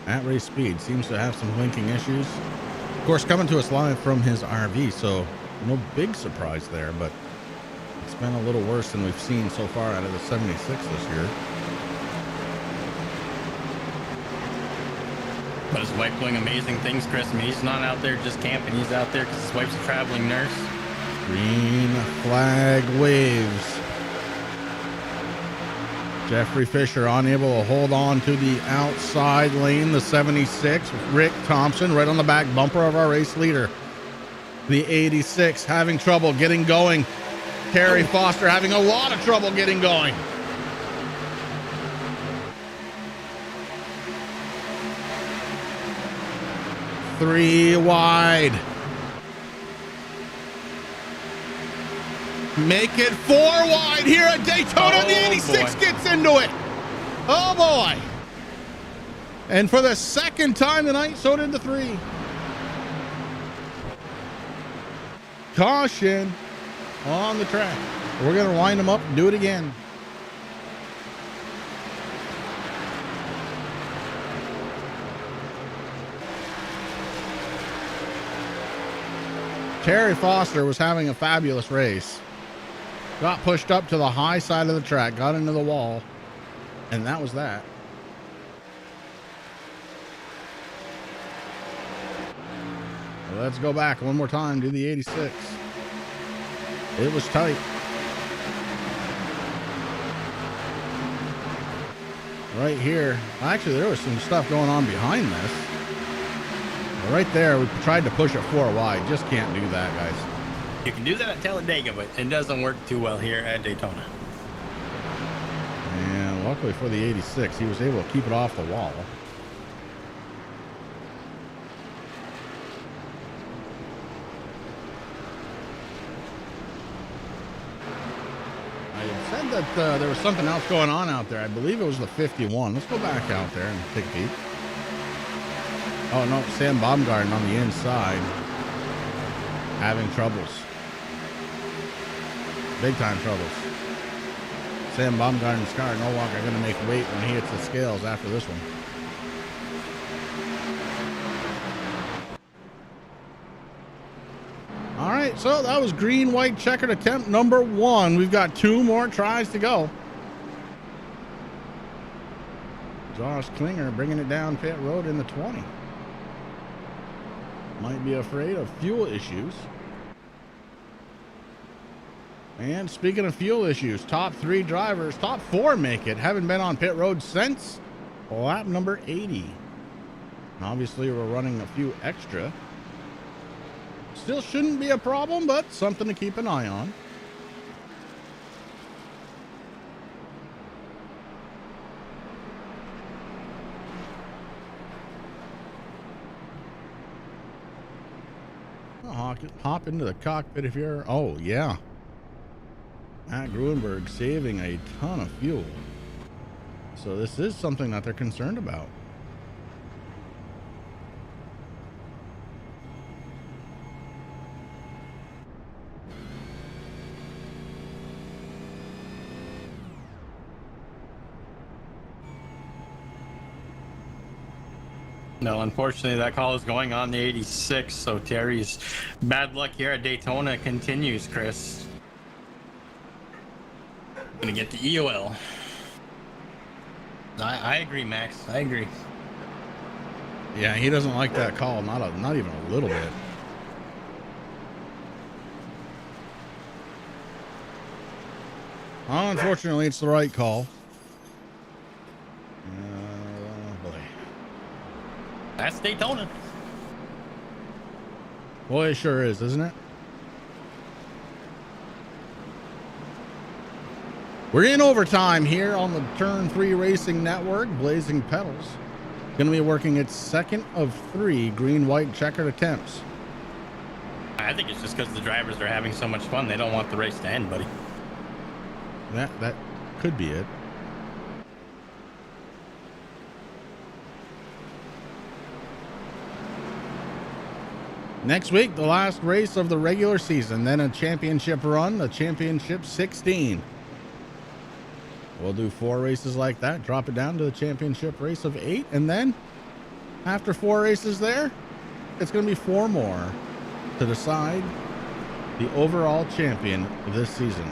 at race speed seems to have some blinking issues. Of course, coming to us live from his RV, so no big surprise there, but it's been a little worse than we've seen so far out of the 76 this year. But his wife doing amazing things, Chris. I mean, he's not out there just camping. He's out there because his wife's a traveling nurse. Green flag waves. Jeffrey Fisher unable to hold on to the outside lane. The 76, Rick Thompson, right on the back bumper of our race leader. The 86 having trouble getting going. Terry Foster having a lot of trouble getting going. Three wide. Make it 4 wide here at Daytona. The 86 gets into it. Oh boy. And for the second time tonight, so did the 3. Caution on the track. We're going to line them up and do it again. Terry Foster was having a fabulous race. Got pushed up to the high side of the track, got into the wall, and that was that. Well, let's go back one more time, do the 86. It was tight. Right here, actually there was some stuff going on behind this. Right there, we tried to push it 4 wide. Just can't do that, guys. You can do that at Talladega, but it doesn't work too well here at Daytona. And luckily for the 86, he was able to keep it off the wall. I said that there was something else going on out there. I believe it was the 51. Let's go back out there and take a peek. Oh no, Sam Baumgarten on the inside having troubles. Big time troubles. Sam Baumgarten's car no longer going to make weight when he hits the scales after this one. All right, so that was green-white checkered attempt number 1. We've got 2 more tries to go. Josh Klinger bringing it down pit road in the 20. Might be afraid of fuel issues. And speaking of fuel issues, top 3 drivers, top 4 make it. Haven't been on pit road since lap number 80. And obviously, we're running a few extra. Still shouldn't be a problem, but something to keep an eye on. I'll hop into the cockpit if you're... Oh, yeah. Matt Gruenberg saving a ton of fuel. So this is something that they're concerned about. No, unfortunately, that call is going on the 86, so Terry's bad luck here at Daytona continues, Chris. Gonna get the EOL. I agree, Max. I agree. Yeah, he doesn't like that call, not even a little bit. Unfortunately, it's the right call. Boy. That's Daytona. Boy, it sure is, isn't it? We're in overtime here on the Turn 3 Racing Network. Blazing Pedals going to be working its second of 3 green-white checkered attempts. I think it's just because the drivers are having so much fun, they don't want the race to end, buddy. That could be it. Next week, the last race of the regular season, then a championship run, the championship 16. We'll do 4 races like that, drop it down to the championship race of 8, and then after 4 races there, it's going to be 4 more to decide the overall champion this season.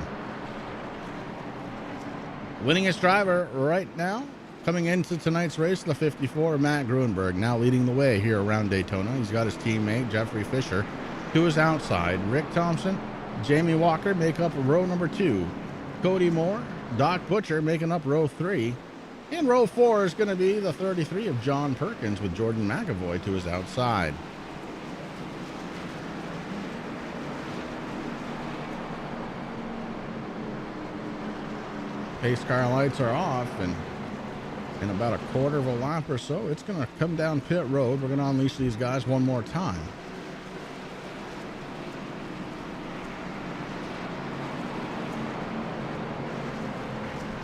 Winningest driver right now coming into tonight's race, the 54, Matt Gruenberg, now leading the way here around Daytona. He's got his teammate Jeffrey Fisher to his outside. Rick Thompson, Jamie Walker make up row number 2. Cody Moore, Doc Butcher making up row 3. In row 4 is going to be the 33 of John Perkins with Jordan McAvoy to his outside. Pace car lights are off, and in about a quarter of a lap or so, it's going to come down pit road. We're going to unleash these guys one more time.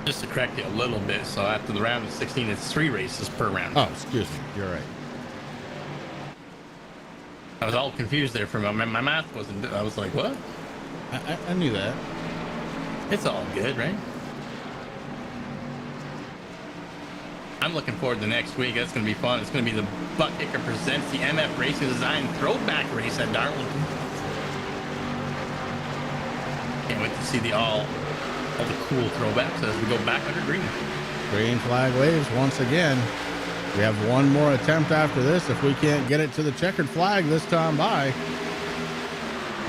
Just to correct you a little bit, so after the round of 16, it's 3 races per round. Oh, excuse me. You're right. I was all confused there for a moment. My math wasn't... I was like, what? I knew that. It's all good, right? I'm looking forward to next week. That's going to be fun. It's going to be the Butt Kicker Presents the MF Racing Design Throwback Race at Darlington. Can't wait to see all the cool throwbacks as we go back under green. Green flag waves once again. We have one more attempt after this if we can't get it to the checkered flag this time by.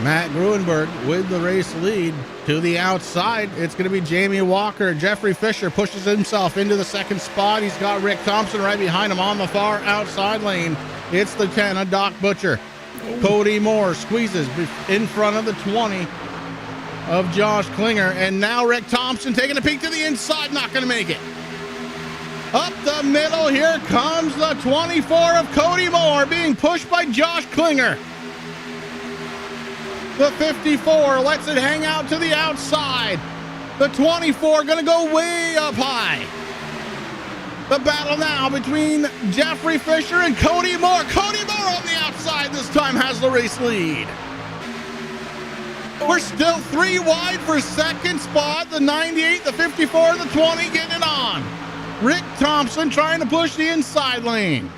Matt Gruenberg with the race lead to the outside. It's going to be Jamie Walker. Jeffrey Fisher pushes himself into the second spot. He's got Rick Thompson right behind him on the far outside lane. It's the 10 of Doc Butcher. Cody Moore squeezes in front of the 20 of Josh Klinger. And now Rick Thompson taking a peek to the inside. Not going to make it. Up the middle, here comes the 24 of Cody Moore being pushed by Josh Klinger. The 54 lets it hang out to the outside. The 24 gonna go way up high. The battle now between Jeffrey Fisher and Cody Moore. Cody Moore on the outside this time has the race lead. We're still 3 wide for second spot. The 98, the 54, the 20 getting it on. Rick Thompson trying to push the inside lane.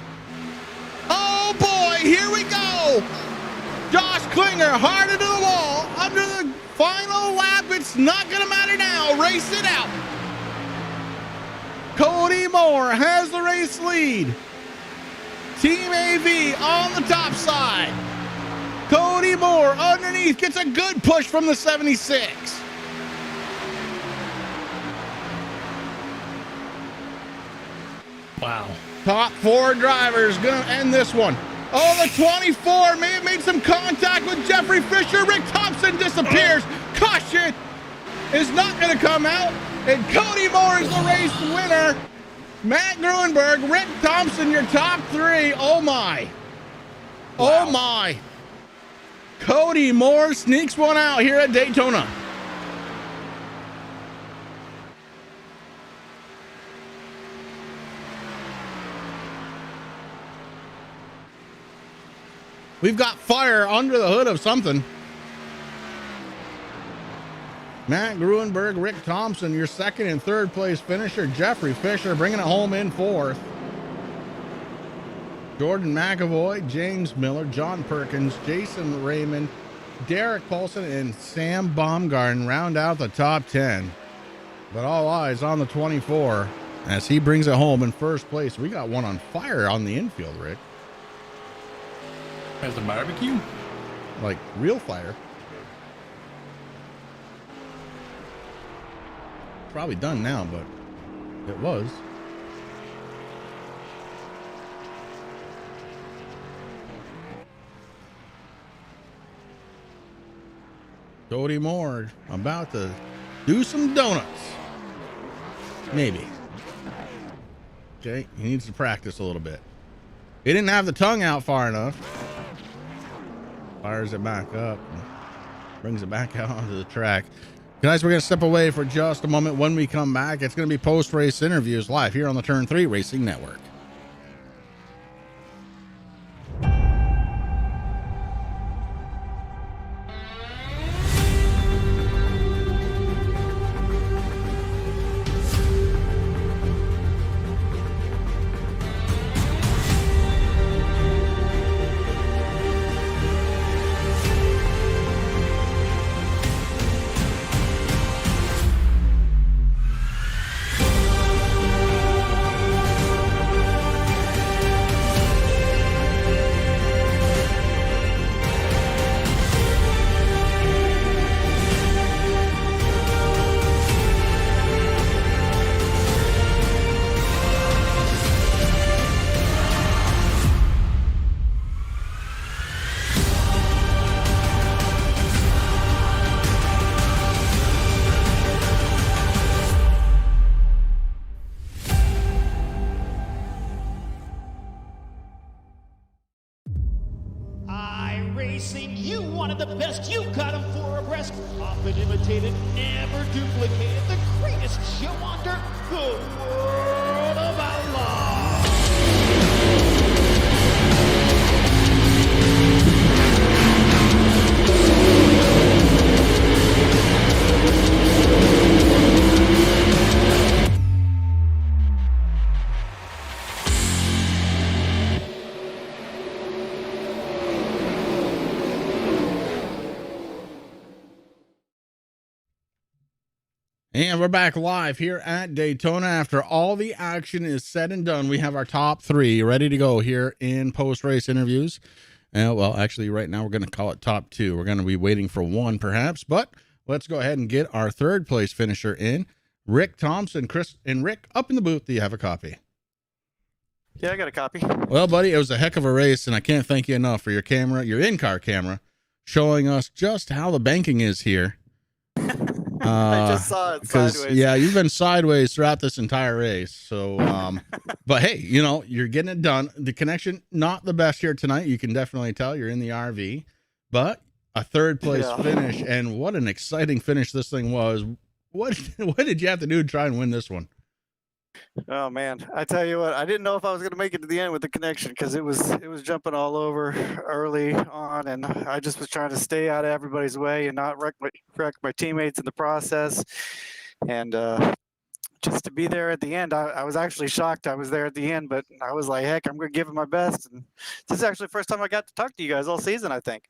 Oh boy, here we go. Josh Klinger hard into the wall. Under the final lap, it's not going to matter now. Race it out. Cody Moore has the race lead. Team AV on the top side. Cody Moore underneath gets a good push from the 76. Wow. Top 4 drivers gonna end this one. Oh, the 24 may have made some contact with Jeffrey Fisher. Rick Thompson disappears. Caution is not gonna come out. And Cody Moore is the race winner. Matt Gruenberg, Rick Thompson, your top 3. Oh my. Wow. Oh my. Cody Moore sneaks one out here at Daytona. We've got fire under the hood of something. Matt Gruenberg, Rick Thompson, your second and third place finisher. Jeffrey Fisher bringing it home in 4th. Jordan McAvoy, James Miller, John Perkins, Jason Raymond, Derek Paulson, and Sam Baumgarten round out the top 10. But all eyes on the 24 as he brings it home in first place. We got one on fire on the infield, Rick. As a barbecue? Like real fire. Probably done now, but it was. Cody Moore about to do some donuts. Maybe. Okay, he needs to practice a little bit. He didn't have the tongue out far enough. Fires it back up. Brings it back out onto the track. Guys, we're going to step away for just a moment. When we come back, it's going to be post-race interviews live here on the Turn 3 Racing Network. Racing, you wanted the best, you got them 4 abreast, often imitated, never duplicated, the greatest show on dirt, the world of And we're back live here at Daytona. After all the action is said and done, we have our top three ready to go here in post-race interviews. Well, actually, right now we're going to call it top two. We're going to be waiting for one, perhaps, but let's go ahead and get our third place finisher in. Rick Thompson. Chris and Rick, up in the booth. Do you have a copy? Yeah, I got a copy. Well, buddy, it was a heck of a race, and I can't thank you enough for your camera, your in-car camera, showing us just how the banking is here. I just saw it sideways. Yeah, you've been sideways throughout this entire race. So, but hey, you know, you're getting it done. The connection, not the best here tonight. You can definitely tell you're in the RV, but a third place finish. And what an exciting finish this thing was. What did you have to do to try and win this one? Oh man, I tell you what, I didn't know if I was going to make it to the end with the connection because it was jumping all over early on, and I just was trying to stay out of everybody's way and not wreck my teammates in the process. And just to be there at the end, I was actually shocked I was there at the end, but I was like, heck, I'm going to give it my best. And this is actually the first time I got to talk to you guys all season, I think.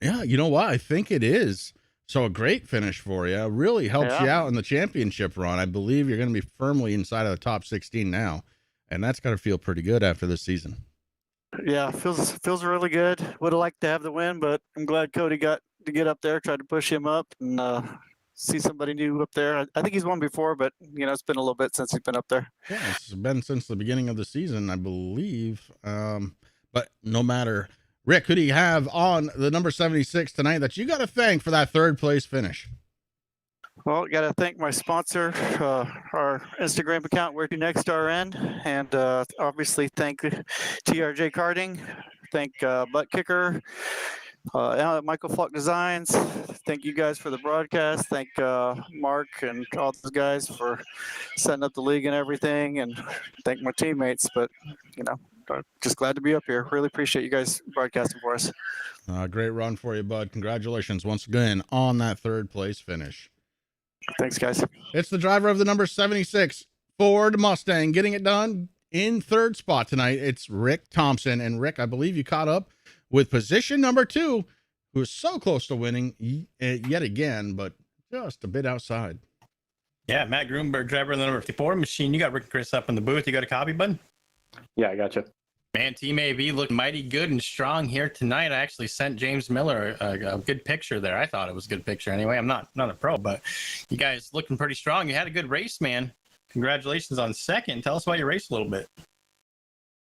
Yeah, you know what? I think it is. So a great finish for you. Really helps you out in the championship run. I believe you're going to be firmly inside of the top 16 now, and that's got to feel pretty good after this season. Yeah, feels really good. Would have liked to have the win, but I'm glad Cody got to get up there, tried to push him up, and see somebody new up there. I think he's won before, but you know, it's been a little bit since he's been up there. Yeah, it's been since the beginning of the season, I believe. But no matter. Rick, who do you have on the number 76 tonight that you got to thank for that third place finish? Well, got to thank my sponsor, our Instagram account, Where to Next RN, and obviously thank TRJ Karting, thank Butt Kicker, Michael Flock Designs. Thank you guys for the broadcast. Thank Mark and all those guys for setting up the league and everything, and thank my teammates. But you know, just glad to be up here. Really appreciate you guys broadcasting for us. Great run for you, bud. Congratulations once again on that third place finish. Thanks, guys. It's the driver of the number 76 Ford Mustang getting it done in third spot tonight. It's Rick Thompson. And Rick, I believe you caught up with position number 2, who is so close to winning yet again, but just a bit outside. Yeah, Matt Grunberg, driver of the number 54 machine. You got Rick and Chris up in the booth. You got a copy, bud? Yeah, I got you. Man, Team AV looked mighty good and strong here tonight. I actually sent James Miller a good picture there. I thought it was a good picture anyway. I'm not a pro, but you guys looking pretty strong. You had a good race, man. Congratulations on second. Tell us about your race a little bit.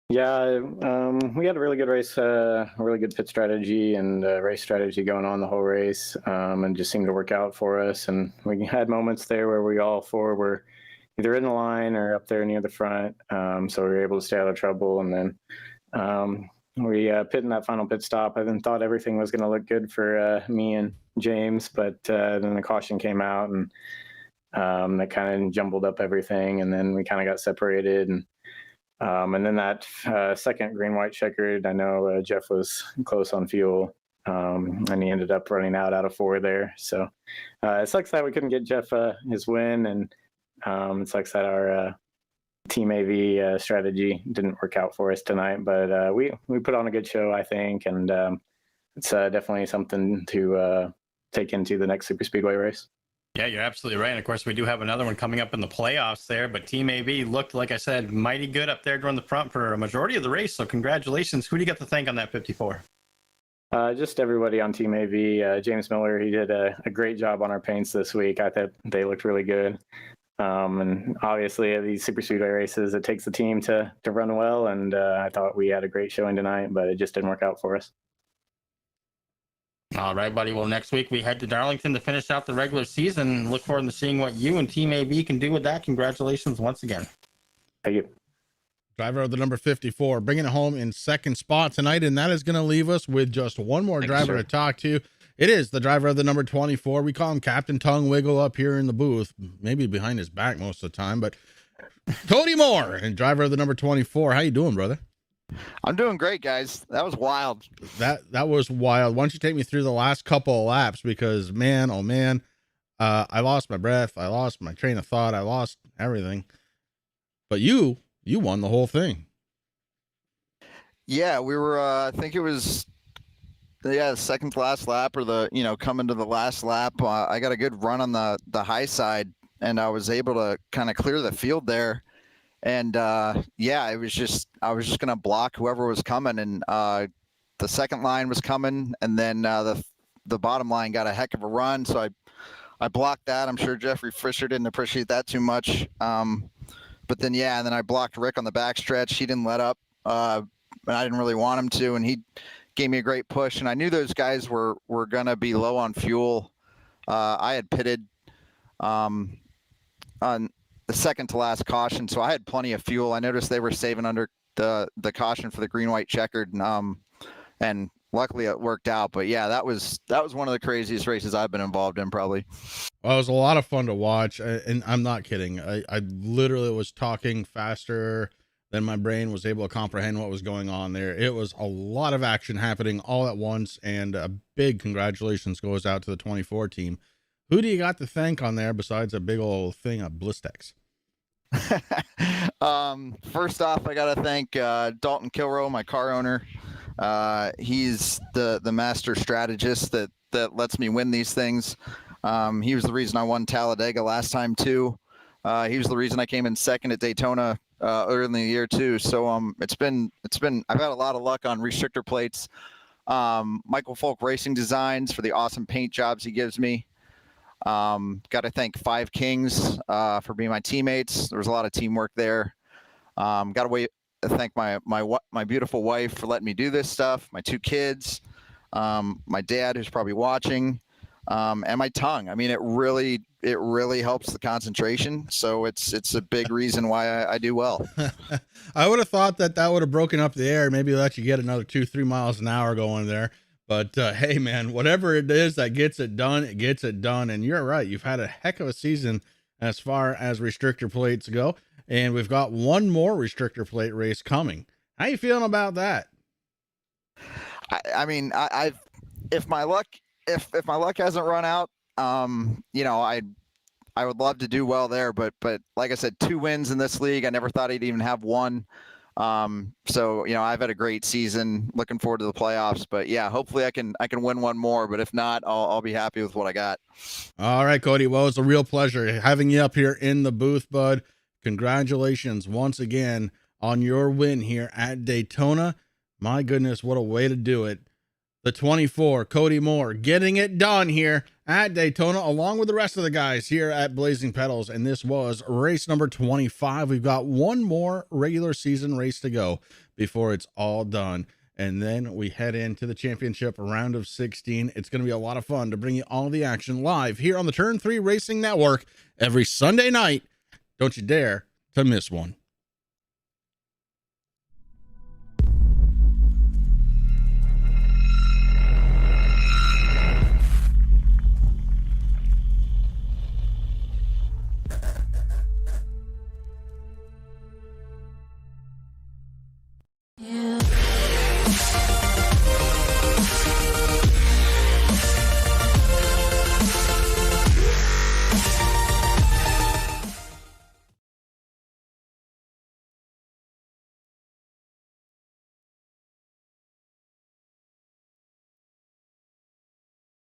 Yeah, we had a really good race, a really good pit strategy and race strategy going on the whole race, and just seemed to work out for us. And we had moments there where we all four were either in the line or up there near the front, so we were able to stay out of trouble. And then we pit in that final pit stop. I then thought everything was going to look good for me and James, but then the caution came out, and that kind of jumbled up everything. And then we kind of got separated, and then that second green-white checkered, I know Jeff was close on fuel, and he ended up running out of 4 there. So it sucks that we couldn't get Jeff his win, and it sucks that our Team AV strategy didn't work out for us tonight. But we put on a good show, I think, and it's definitely something to take into the next Super Speedway race. Yeah, you're absolutely right. And of course, we do have another one coming up in the playoffs there. But Team AV looked, like I said, mighty good up there during the front for a majority of the race. So congratulations. Who do you get to thank on that 54? Just everybody on Team AV. James Miller, he did a great job on our paints this week. I thought they looked really good. And obviously, at these Super Speedway races, it takes the team to run well. And I thought we had a great showing tonight, but it just didn't work out for us. All right, buddy. Well, next week we head to Darlington to finish out the regular season. Look forward to seeing what you and Team AV can do with that. Congratulations once again. Thank you. Driver of the number 54, bringing it home in second spot tonight, and that is going to leave us with just one more driver to talk to. It is the driver of the number 24. We call him Captain Tongue Wiggle up here in the booth, maybe behind his back most of the time, but Cody Moore, and driver of the number 24. How you doing, brother? I'm doing great, guys. That was wild. That was wild. Why don't you take me through the last couple of laps? Because man, oh man, I lost my breath. I lost my train of thought. I lost everything. But you won the whole thing. Yeah, we were. I think it was. Yeah, the second to last lap, or coming to the last lap. I got a good run on the high side, and I was able to kind of clear the field there. And yeah, I was just going to block whoever was coming, and the second line was coming, and then the bottom line got a heck of a run, so I blocked that. I'm sure Jeffrey Fisher didn't appreciate that too much. But then, yeah, and then I blocked Rick on the backstretch. He didn't let up, and I didn't really want him to, and he gave me a great push. And I knew those guys were going to be low on fuel. I had pitted on the second to last caution, so I had plenty of fuel. I noticed they were saving under the caution for the green-white checkered, and luckily it worked out. But yeah, that was one of the craziest races I've been involved in, probably. Well, it was a lot of fun to watch, and I'm not kidding. I literally was talking faster than my brain was able to comprehend what was going on there. It was a lot of action happening all at once, and a big congratulations goes out to the 24 team. Who do you got to thank on there besides a big old thing of Blistex? First off, I got to thank Dalton Kilrow, my car owner. He's the master strategist that lets me win these things. He was the reason I won Talladega last time too. He was the reason I came in second at Daytona early in the year too. So it's been I've had a lot of luck on restrictor plates. Michael Folk Racing Designs for the awesome paint jobs he gives me. Got to thank Five Kings for being my teammates. There was a lot of teamwork there. Got to thank my beautiful wife for letting me do this stuff. My two kids, my dad who's probably watching, and my tongue. I mean, it really helps the concentration. So it's a big reason why I do well. I would have thought that would have broken up the air, maybe let you get another 2-3 miles an hour going there. But hey, man, whatever it is that gets it done, it gets it done. And you're right. You've had a heck of a season as far as restrictor plates go. And we've got one more restrictor plate race coming. How you feeling about that? I mean, if my luck hasn't run out, you know, I would love to do well there. But like I said, 2 wins in this league. I never thought I'd even have one. So, you know, I've had a great season, looking forward to the playoffs, but yeah, hopefully I can win one more, but if not, I'll be happy with what I got. All right, Cody. Well, it's a real pleasure having you up here in the booth, bud. Congratulations once again on your win here at Daytona. My goodness, what a way to do it. The 24, Cody Moore, getting it done here at Daytona, along with the rest of the guys here at Blazing Pedals. And this was race number 25. We've got one more regular season race to go before it's all done. And then we head into the championship round of 16. It's going to be a lot of fun to bring you all the action live here on the Turn 3 Racing Network every Sunday night. Don't you dare to miss one.